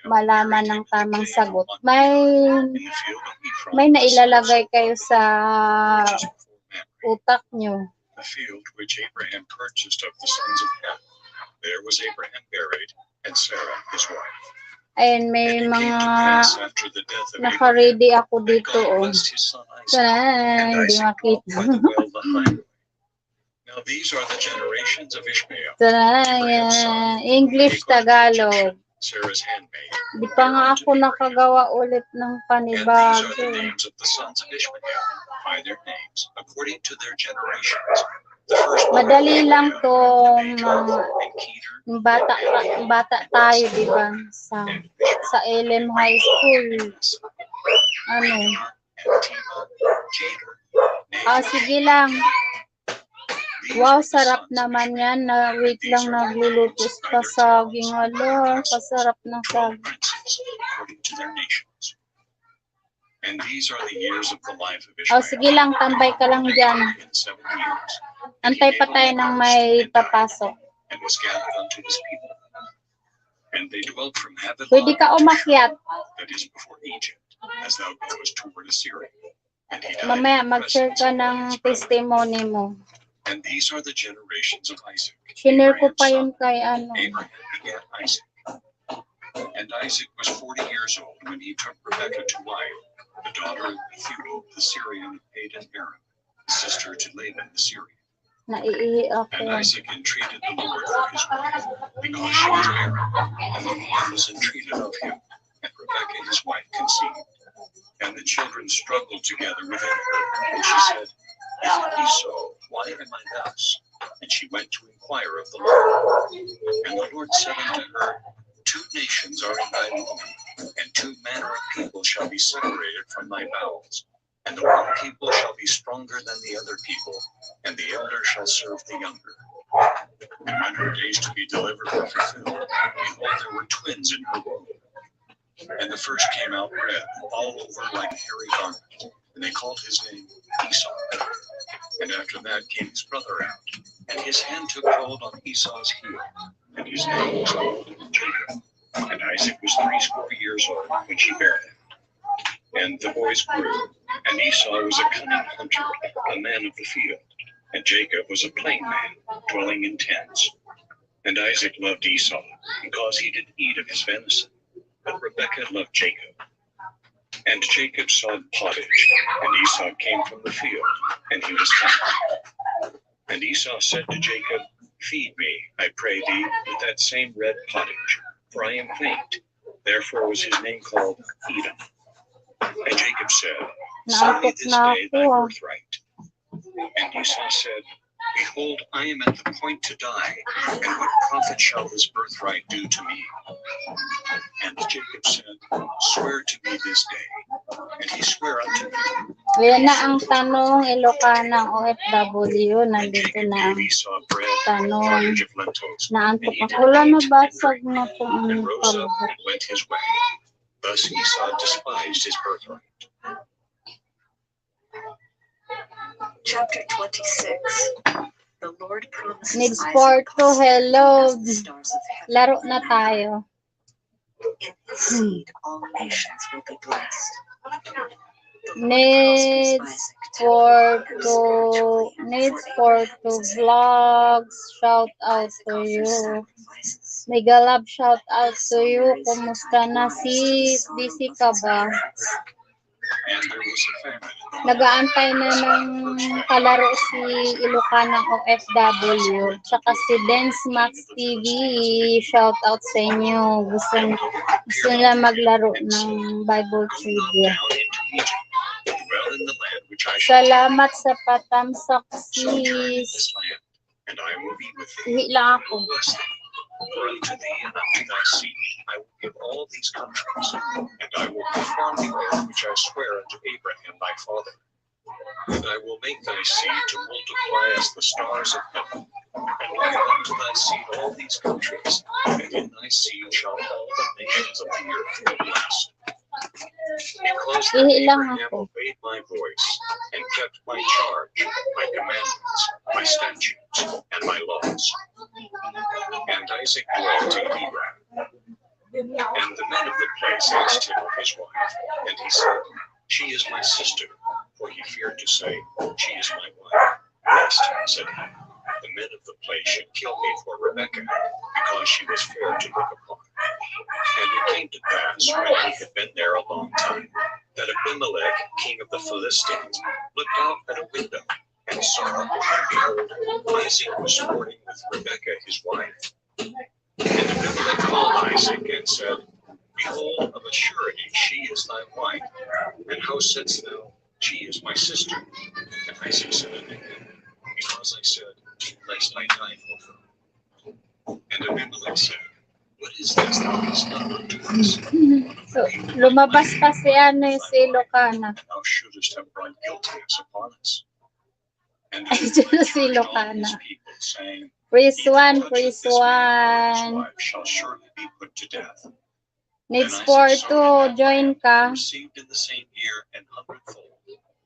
Speaker 1: malaman ng tamang sagot. May nailalagay kayo sa utak nyo.
Speaker 3: The field which Abraham purchased of the sons of Ham. There was Abraham buried, and Sarah his wife.
Speaker 1: Ayun, may mga naka-ready ako dito. Hindi makita.
Speaker 3: Now these are the generations of Ishmael.
Speaker 1: English, Tagalog.
Speaker 3: Sarah's handmaid.
Speaker 1: Di pa nga ako nakagawa ulit ng panibago.
Speaker 3: And these are the names of the sons of Ishmael, by their names, according to their generations. The first
Speaker 1: Madali lang to, mga
Speaker 3: and Keter
Speaker 1: bata tayo, di ba? Sa LM High School. Ano?
Speaker 3: and Tima, Keter,
Speaker 1: Sige lang. Wow, sarap naman yan. Wait lang, naglulutos pa saging. Alo, pasarap ng saging.
Speaker 3: princes according to their nations. And these are the years of the life of Ishmael.
Speaker 1: Sige lang, tambay ka lang dyan.
Speaker 3: 7 years.
Speaker 1: Antay pa tayo ng may papasok.
Speaker 3: And was gathered unto his people. And they dwelt from
Speaker 1: Pwede
Speaker 3: Havilah,
Speaker 1: ka umakyat.
Speaker 3: that is before Egypt, as thou goest toward Assyria. And he died
Speaker 1: Mamaya,
Speaker 3: in the
Speaker 1: mag-share
Speaker 3: presence
Speaker 1: ka
Speaker 3: of
Speaker 1: ng
Speaker 3: his brethren.
Speaker 1: testimony mo.
Speaker 3: And these are the generations of Isaac.
Speaker 1: Shinare ko pa
Speaker 3: Abraham's
Speaker 1: yun
Speaker 3: son.
Speaker 1: kay ano.
Speaker 3: Abraham begat Isaac. And Isaac was 40 years old when he took Rebekah to wife, the daughter of Bethuel the Syrian of Padan Aram, sister to Laban the Syrian.
Speaker 1: Naiihi
Speaker 3: And
Speaker 1: ako.
Speaker 3: Isaac entreated the Lord for his wife, because she was barren, and the Lord was entreated of him, and Rebekah his wife conceived. And the children struggled together within her, and she said, If it be so, why am I thus? And she went to inquire of the Lord. And the Lord said unto her, 2 nations are in thy womb, and 2 manner of people shall be separated from thy bowels. And the one people shall be stronger than the other people, and the elder shall serve the younger. And when her days to be delivered were fulfilled, behold, there were twins in her womb. And the first came out red, all over like a hairy garment, and they called his name Esau. And after that came his brother out, and his hand took hold on Esau's heel, and his name was called Jacob. And Isaac was 80 years old when she bare him. And the boys grew, and Esau was a cunning hunter, a man of the field, and Jacob was a plain man, dwelling in tents. And Isaac loved Esau, because he did eat of his venison, but Rebekah loved Jacob. And Jacob sawed pottage, and Esau came from the field, and he was hungry. And Esau said to Jacob, Feed me, I pray thee, with that same red pottage, for I am faint. Therefore was his name called Edom. And Jacob said, Sell me this day thy birthright. And Esau said, Behold, I am at the point to die, and what profit shall this birthright do to me? And Jacob said, Swear to me this day. And he sware unto me.
Speaker 1: Ayan na ang tanong, Ilocana OFW.
Speaker 3: And
Speaker 1: Nandito
Speaker 3: Jacob
Speaker 1: na ang
Speaker 3: gave Esau bread,
Speaker 1: tanong.
Speaker 3: porridge of lentils,
Speaker 1: Naantok
Speaker 3: and he
Speaker 1: ako.
Speaker 3: did
Speaker 1: Wala
Speaker 3: eat
Speaker 1: na
Speaker 3: and
Speaker 1: basag
Speaker 3: drink,
Speaker 1: na po ang
Speaker 3: and rose up
Speaker 1: pagbuhat.
Speaker 3: and went his way. Thus Esau despised his birthright.
Speaker 2: Chapter 26. The Lord promises
Speaker 1: Needs
Speaker 2: Isaac
Speaker 1: for to
Speaker 2: posterity
Speaker 1: hello.
Speaker 2: as the stars of heaven.
Speaker 1: Laro na tayo.
Speaker 2: In his seed all nations will be blessed. The Lord
Speaker 1: Needs
Speaker 2: prospers Isaac
Speaker 1: for
Speaker 2: temporally and
Speaker 1: to
Speaker 2: spiritually,
Speaker 1: needs
Speaker 2: for
Speaker 1: for to
Speaker 2: Abraham's sake.
Speaker 1: vlogs. Shout out
Speaker 2: Isaac
Speaker 1: to
Speaker 2: offers
Speaker 1: you.
Speaker 2: sacrifices.
Speaker 1: Mega love shout out to
Speaker 2: Esau
Speaker 1: you.
Speaker 2: marries
Speaker 1: Kumusta na
Speaker 2: two-typed wives to the
Speaker 1: sis?
Speaker 2: sorrow
Speaker 1: Busy
Speaker 2: of
Speaker 1: ka
Speaker 2: his
Speaker 1: ba?
Speaker 2: parents.
Speaker 3: And there was a famine in the land.
Speaker 1: Nagaantay na ng kalaro si Ilocanang OFW. Tsaka si Dance Max TV. Shout out sa inyo. Gusto nila maglaro ng Bible
Speaker 3: Go not
Speaker 1: Trivia.
Speaker 3: down into Egypt, but dwell in the land which I shall
Speaker 1: Salamat sa patamsak
Speaker 3: sojourn in
Speaker 1: sis.
Speaker 3: this land, and I will be with thee.
Speaker 1: Uwi lang
Speaker 3: I
Speaker 1: ako.
Speaker 3: will bless thee. For unto thee and unto thy seed I will give all these countries, and I will confirm the oath which I swear unto Abraham thy father. And I will make thy seed to multiply as the stars of heaven, and will give unto thy seed all these countries, and in thy seed shall all the nations of the earth be blessed. Because that
Speaker 1: Ihi lang
Speaker 3: Abraham
Speaker 1: ako.
Speaker 3: obeyed my voice, and kept my charge, my commandments, my statutes, and my laws. And Isaac dwelt in Hebron. And the men of the place asked him of his wife, and he said, She is my sister. For he feared to say, She is my wife. Lest, said he, the men of the place should kill me for Rebekah, because she was fair to look upon. And it came to pass, when he had been there a long time, that Abimelech, king of the Philistines, looked out at a window, and saw, and behold, Isaac was sporting with Rebekah his wife. And Abimelech called Isaac and said, Behold, of a surety she is thy wife. And how saidst thou, She is my sister? And Isaac said unto him, because I said, lest I die for her. And Abimelech said, what is this thou hast done unto us?
Speaker 1: So, lumabas pa si Ilocana.
Speaker 3: And thou shouldest have brought guiltiness upon us. And
Speaker 1: Ay,
Speaker 3: Abimelech
Speaker 1: si
Speaker 3: charged all
Speaker 1: Ilocana.
Speaker 3: his people, saying,
Speaker 1: Praise
Speaker 3: he that
Speaker 1: one,
Speaker 3: toucheth
Speaker 1: praise
Speaker 3: this man or his
Speaker 1: one.
Speaker 3: wife shall surely be put to death.
Speaker 1: Needs
Speaker 3: Then
Speaker 1: for
Speaker 3: Isaac
Speaker 1: to
Speaker 3: sowed in that
Speaker 1: join
Speaker 3: land,
Speaker 1: ka.
Speaker 3: and received in the same year an hundredfold.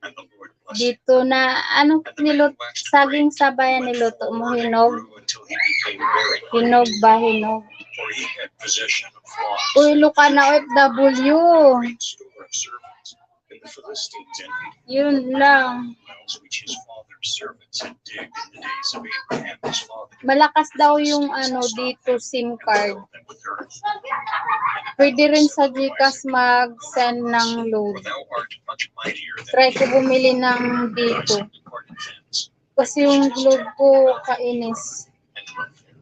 Speaker 3: And the Lord blessed him.
Speaker 1: Dito na, ano
Speaker 3: And the man
Speaker 1: nilut,
Speaker 3: waxed
Speaker 1: saging
Speaker 3: great,
Speaker 1: sabayan
Speaker 3: went
Speaker 1: niluto mo,
Speaker 3: forward, and
Speaker 1: hinog.
Speaker 3: grew until he became very
Speaker 1: Hinog
Speaker 3: great.
Speaker 1: ba, hinog?
Speaker 3: For he had possession of flocks
Speaker 1: Uy,
Speaker 3: and
Speaker 1: Ilocana
Speaker 3: possession of
Speaker 1: OFW.
Speaker 3: great store of servants. And the Philistines envied him.
Speaker 1: Yun lang.
Speaker 3: Wells which his father's servants had digged in the days of Abraham his father.
Speaker 1: Malakas
Speaker 3: The
Speaker 1: daw yung
Speaker 3: Philistines
Speaker 1: dito
Speaker 3: sought them,
Speaker 1: SIM
Speaker 3: and
Speaker 1: card.
Speaker 3: filled them with earth.
Speaker 1: Pwede
Speaker 3: And
Speaker 1: rin
Speaker 3: Abimelech
Speaker 1: sa
Speaker 3: said unto
Speaker 1: GCash
Speaker 3: Isaac,
Speaker 1: mag-send ng
Speaker 3: For
Speaker 1: load.
Speaker 3: thou art much mightier than
Speaker 1: Try ko
Speaker 3: we.
Speaker 1: bumili ng
Speaker 3: And
Speaker 1: dito.
Speaker 3: Isaac departed thence,
Speaker 1: Kasi
Speaker 3: and
Speaker 1: yung
Speaker 3: pitched his
Speaker 1: load
Speaker 3: tent
Speaker 1: ko
Speaker 3: in the mountain
Speaker 1: kainis.
Speaker 3: and dwelt there.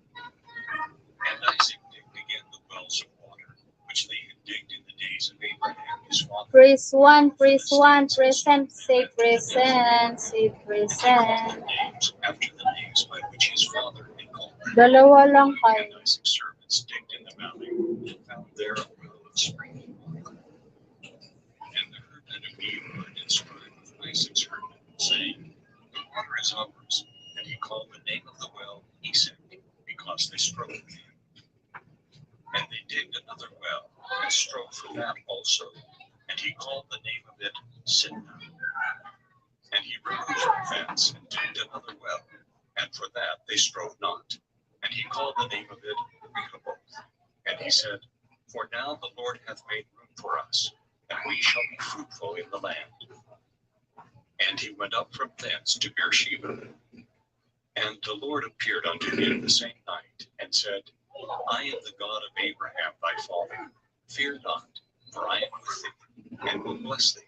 Speaker 3: And Isaac digged again the wells of water, which they had digged in the days of Abraham his father.
Speaker 1: Praise one, present, say present, say present.
Speaker 3: Names after the names by which his father had called them.
Speaker 1: Dalawa lang
Speaker 3: And
Speaker 1: kayo.
Speaker 3: Isaac's servants digged in the valley, and found there a well of springing water. And the herdmen of Beer did strive with Isaac's herdmen, saying, the water is ours. And he called the name of the well Esek, because they strove with him. And they digged another well, and strove for that also. And he called the name of it Sitnah. And he removed the fence, and digged another well, and for that they strove not. And he called the name of it Rehoboth. And he said, for now the Lord hath made room for us, and we shall be fruitful in the land. And he went up from thence to Beersheba. And the Lord appeared unto him the same night, and said, I am the God of Abraham thy father. Fear not, for I am with thee, and will bless thee,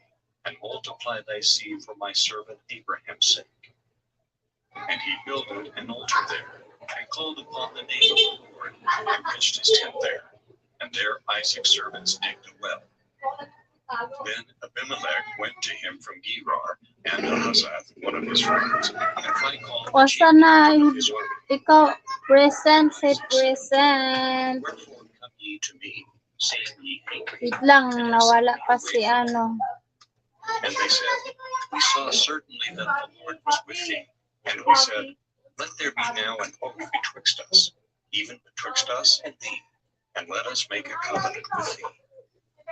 Speaker 3: and multiply thy seed for my servant Abraham's sake. And he builded an altar there, and called upon the name of the Lord, and pitched his tent there. And there Isaac's servants digged a well. Then Abimelech went to him from Gerar, and Ahazath, one of his friends, and Phicol, the chief
Speaker 1: Wasa na,
Speaker 3: captain of his army.
Speaker 1: ikaw, present, say present.
Speaker 3: Wherefore come ye to me, seeing ye hate me?
Speaker 1: Wait lang,
Speaker 3: and have
Speaker 1: nawala
Speaker 3: sent me
Speaker 1: pa
Speaker 3: away
Speaker 1: si
Speaker 3: from
Speaker 1: ano.
Speaker 3: And they said, we saw certainly that the Lord was with thee. And we said, let there be now an oath betwixt us, even betwixt us and thee, and let us make a covenant with thee.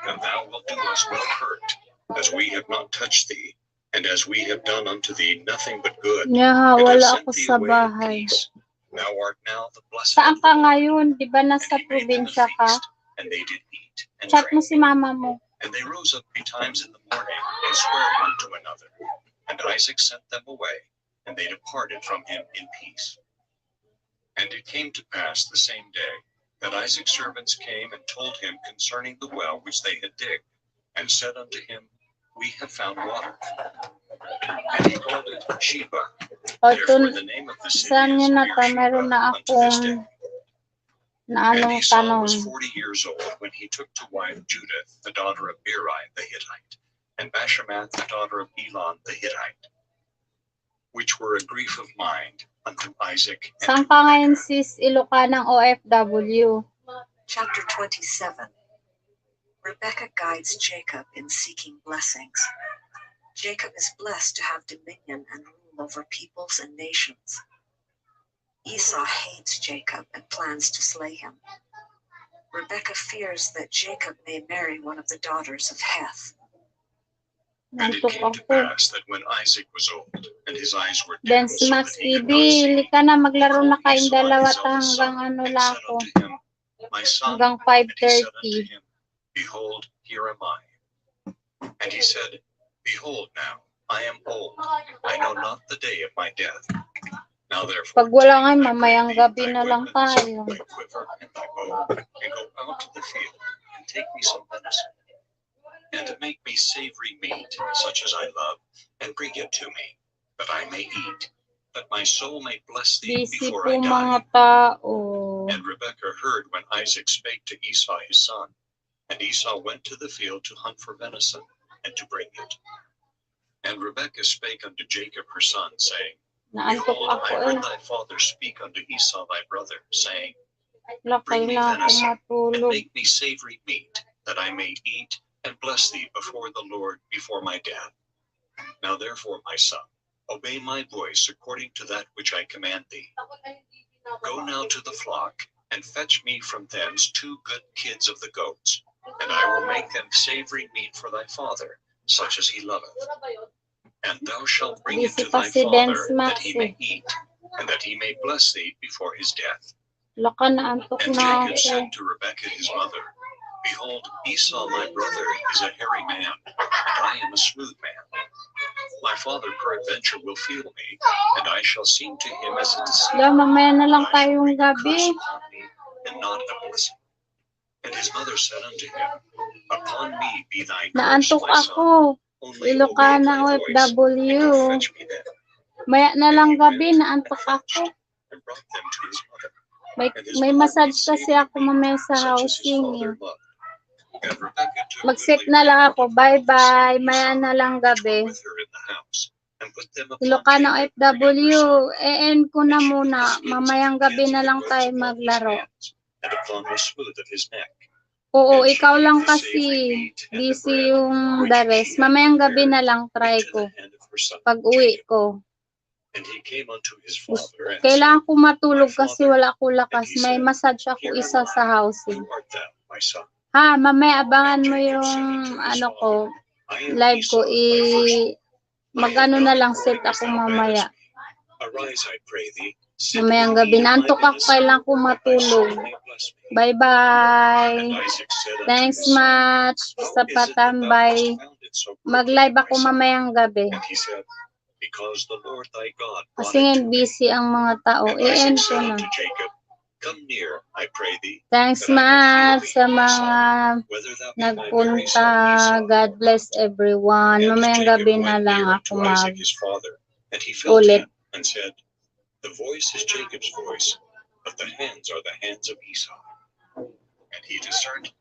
Speaker 3: And thou wilt do us no hurt, as we have not touched thee, and as we have done unto thee nothing but good,
Speaker 1: Yeah,
Speaker 3: and have
Speaker 1: wala
Speaker 3: sent
Speaker 1: ako
Speaker 3: thee
Speaker 1: sa
Speaker 3: away in
Speaker 1: bahay.
Speaker 3: peace. Thou art now the blessed
Speaker 1: Saan
Speaker 3: of
Speaker 1: ka
Speaker 3: the Lord.
Speaker 1: ngayon? Di ba
Speaker 3: And
Speaker 1: nasa
Speaker 3: he made them a
Speaker 1: probinsya ka?
Speaker 3: feast, and they did eat and
Speaker 1: Chat mo
Speaker 3: drink.
Speaker 1: si mama mo.
Speaker 3: And they rose up betimes in the morning, and sware one to another. And Isaac sent them away, and they departed from him in peace. And it came to pass the same day, that Isaac's servants came and told him concerning the well which they had digged, and said unto him, we have found water. And he called it Sheba.
Speaker 1: O,
Speaker 3: Therefore the name of the city
Speaker 1: saan
Speaker 3: is
Speaker 1: nyo na to?
Speaker 3: Beersheba
Speaker 1: Meron na
Speaker 3: unto this day.
Speaker 1: akong na
Speaker 3: And
Speaker 1: anong
Speaker 3: Esau
Speaker 1: tanong.
Speaker 3: was 40 years old when he took to wife Judith, the daughter of Beeri the Hittite, and Bashemath, the daughter of Elon the Hittite, which were a grief of mind unto Isaac and
Speaker 1: Saan
Speaker 3: to
Speaker 1: ka ngayon
Speaker 3: Rebekah.
Speaker 1: sis Ilocanang OFW?
Speaker 2: Chapter 27. Rebekah guides Jacob in seeking blessings. Jacob is blessed to have dominion and rule over peoples and nations. Esau hates Jacob and plans to slay him. Rebekah fears that Jacob may marry one of the daughters of Heth.
Speaker 3: And it
Speaker 1: Nantok
Speaker 3: came to
Speaker 1: ako.
Speaker 3: pass that when Isaac was old, and his eyes were dim,
Speaker 1: Dance
Speaker 3: so
Speaker 1: Max
Speaker 3: that he could
Speaker 1: TV,
Speaker 3: not see,
Speaker 1: hili ka na, maglaro
Speaker 3: he
Speaker 1: na
Speaker 3: called
Speaker 1: kayong
Speaker 3: Esau
Speaker 1: dalawa
Speaker 3: his
Speaker 1: ta
Speaker 3: eldest
Speaker 1: hanggang
Speaker 3: son,
Speaker 1: ano
Speaker 3: and
Speaker 1: lang
Speaker 3: said
Speaker 1: ako.
Speaker 3: unto him, my son.
Speaker 1: Hanggang
Speaker 3: And he said unto
Speaker 1: 5:30.
Speaker 3: him, behold, here am I. And he said, behold now, I am old, I know not the day of my death. Now therefore,
Speaker 1: Pag wala nga,
Speaker 3: take, I
Speaker 1: mamayang
Speaker 3: pray thee,
Speaker 1: gabi
Speaker 3: thy
Speaker 1: na lang
Speaker 3: weapons,
Speaker 1: tayo.
Speaker 3: thy quiver, and thy bow, and go out to the field, and take me some venison, and make me savory meat, such as I love, and bring it to me, that I may eat, that my soul may bless thee
Speaker 1: Busy
Speaker 3: before
Speaker 1: po
Speaker 3: I die.
Speaker 1: mga tao.
Speaker 3: And Rebekah heard when Isaac spake to Esau his son. And Esau went to the field to hunt for venison, and to bring it. And Rebekah spake unto Jacob her son, saying,
Speaker 1: Naantok
Speaker 3: Behold,
Speaker 1: ako
Speaker 3: I
Speaker 1: eh.
Speaker 3: heard thy father speak unto Esau thy brother, saying,
Speaker 1: Lakay
Speaker 3: Bring me
Speaker 1: na ako
Speaker 3: venison, and
Speaker 1: matulog.
Speaker 3: make me savory meat, that I may eat and bless thee before the Lord before my death. Now therefore, my son, obey my voice according to that which I command thee. Go now to the flock, and fetch me from thence 2 good kids of the goats, and I will make them savory meat for thy father, such as he loveth. And thou shalt bring it
Speaker 1: Busy
Speaker 3: to
Speaker 1: pa
Speaker 3: thy
Speaker 1: si Dance
Speaker 3: father, that
Speaker 1: Max
Speaker 3: he
Speaker 1: eh.
Speaker 3: may eat, and that he may bless thee before his death.
Speaker 1: Laka naantok
Speaker 3: And
Speaker 1: na
Speaker 3: Jacob
Speaker 1: ako.
Speaker 3: said to Rebekah his mother, Behold, Esau my brother is a hairy man, and I am a smooth man. My father peradventure will feel me, and I shall seem to him as a deceiver,
Speaker 1: Mamaya na lang
Speaker 3: and I shall
Speaker 1: tayong
Speaker 3: bring a curse
Speaker 1: gabi.
Speaker 3: upon me, and not a blessing. And his mother said unto him, Upon me be thy curse,
Speaker 1: Naantok
Speaker 3: my son.
Speaker 1: ako.
Speaker 3: Only obey
Speaker 1: Ilocana
Speaker 3: my voice, and
Speaker 1: OFW.
Speaker 3: go fetch me them.
Speaker 1: Maya na
Speaker 3: And
Speaker 1: lang
Speaker 3: he
Speaker 1: gabi,
Speaker 3: went
Speaker 1: naantok
Speaker 3: and
Speaker 1: ako.
Speaker 3: fetched, and brought them to his mother. And his
Speaker 1: May
Speaker 3: mother
Speaker 1: massage
Speaker 3: made
Speaker 1: kasi
Speaker 3: savory
Speaker 1: ako mamaya
Speaker 3: meat,
Speaker 1: sa
Speaker 3: such as his
Speaker 1: housing eh.
Speaker 3: father loved. And Rebekah took
Speaker 1: Mag-set
Speaker 3: goodly
Speaker 1: na lang
Speaker 3: raiment
Speaker 1: ako.
Speaker 3: of her own
Speaker 1: Bye-bye.
Speaker 3: son
Speaker 1: Maya
Speaker 3: Esau,
Speaker 1: na lang
Speaker 3: which were
Speaker 1: gabi.
Speaker 3: with her in the house, and put them upon
Speaker 1: Ilocana
Speaker 3: Jacob, her younger
Speaker 1: OFW.
Speaker 3: son.
Speaker 1: E-end ko na
Speaker 3: And she put
Speaker 1: muna.
Speaker 3: the skins of the
Speaker 1: Mamayang gabi
Speaker 3: kids of
Speaker 1: na
Speaker 3: the
Speaker 1: lang
Speaker 3: goats
Speaker 1: tayo
Speaker 3: upon his
Speaker 1: maglaro.
Speaker 3: hands, and upon the smooth of his neck.
Speaker 1: Oo,
Speaker 3: And she
Speaker 1: ikaw
Speaker 3: gave
Speaker 1: lang
Speaker 3: the
Speaker 1: kasi.
Speaker 3: savory meat and the
Speaker 1: Busy
Speaker 3: bread,
Speaker 1: yung
Speaker 3: which
Speaker 1: the
Speaker 3: she
Speaker 1: rest.
Speaker 3: had
Speaker 1: Mamayang gabi na
Speaker 3: prepared,
Speaker 1: lang try
Speaker 3: into
Speaker 1: ko.
Speaker 3: the hand of her son
Speaker 1: Pag uwi
Speaker 3: Jacob.
Speaker 1: ko.
Speaker 3: And he came unto his father, and said,
Speaker 1: Kailangan ko
Speaker 3: My
Speaker 1: matulog kasi
Speaker 3: father.
Speaker 1: wala ko
Speaker 3: And
Speaker 1: lakas.
Speaker 3: he
Speaker 1: May
Speaker 3: said,
Speaker 1: massage ako
Speaker 3: Here
Speaker 1: isa
Speaker 3: am
Speaker 1: sa
Speaker 3: I.
Speaker 1: housing.
Speaker 3: Who art thou, my son?
Speaker 1: Ha, mamaya
Speaker 3: And
Speaker 1: abangan mo
Speaker 3: Jacob
Speaker 1: yung
Speaker 3: said unto his
Speaker 1: ano ko,
Speaker 3: father, I am
Speaker 1: live ko.
Speaker 3: Esau, thy firstborn. I have
Speaker 1: Mag-ano
Speaker 3: done
Speaker 1: na lang set
Speaker 3: according as
Speaker 1: ako
Speaker 3: thou
Speaker 1: mamaya.
Speaker 3: badest me. Arise, I pray thee, sit
Speaker 1: Mamayang
Speaker 3: with
Speaker 1: gabi.
Speaker 3: me at my
Speaker 1: Naantok ako.
Speaker 3: venison,
Speaker 1: Kailangan ko
Speaker 3: that thy
Speaker 1: matulog.
Speaker 3: soul may bless me. And
Speaker 1: Bye-bye.
Speaker 3: Isaac said unto
Speaker 1: Thanks
Speaker 3: his son,
Speaker 1: much
Speaker 3: How
Speaker 1: sa
Speaker 3: is it that thou
Speaker 1: patambay.
Speaker 3: hast found it so quickly,
Speaker 1: Mag-live
Speaker 3: my
Speaker 1: ako
Speaker 3: son?
Speaker 1: mamayang gabi.
Speaker 3: And he said, Because the Lord thy God brought
Speaker 1: Kasi
Speaker 3: it
Speaker 1: ngayon
Speaker 3: to me.
Speaker 1: busy ang mga tao.
Speaker 3: And Isaac
Speaker 1: I-end ko
Speaker 3: said
Speaker 1: na.
Speaker 3: unto Jacob, Come near, I pray thee,
Speaker 1: Thanks
Speaker 3: that I may feel
Speaker 1: much
Speaker 3: thee,
Speaker 1: sa
Speaker 3: my
Speaker 1: mga
Speaker 3: son, whether thou be my very
Speaker 1: nagpunta.
Speaker 3: son Esau
Speaker 1: God
Speaker 3: or
Speaker 1: bless
Speaker 3: not.
Speaker 1: everyone.
Speaker 3: And
Speaker 1: Mamayang
Speaker 3: Jacob
Speaker 1: gabi na
Speaker 3: went
Speaker 1: lang
Speaker 3: near
Speaker 1: ako
Speaker 3: unto Isaac his father, and he felt
Speaker 1: mag-ulit.
Speaker 3: him, and said, The voice is Jacob's voice, but the hands are the hands of Esau. And he discerned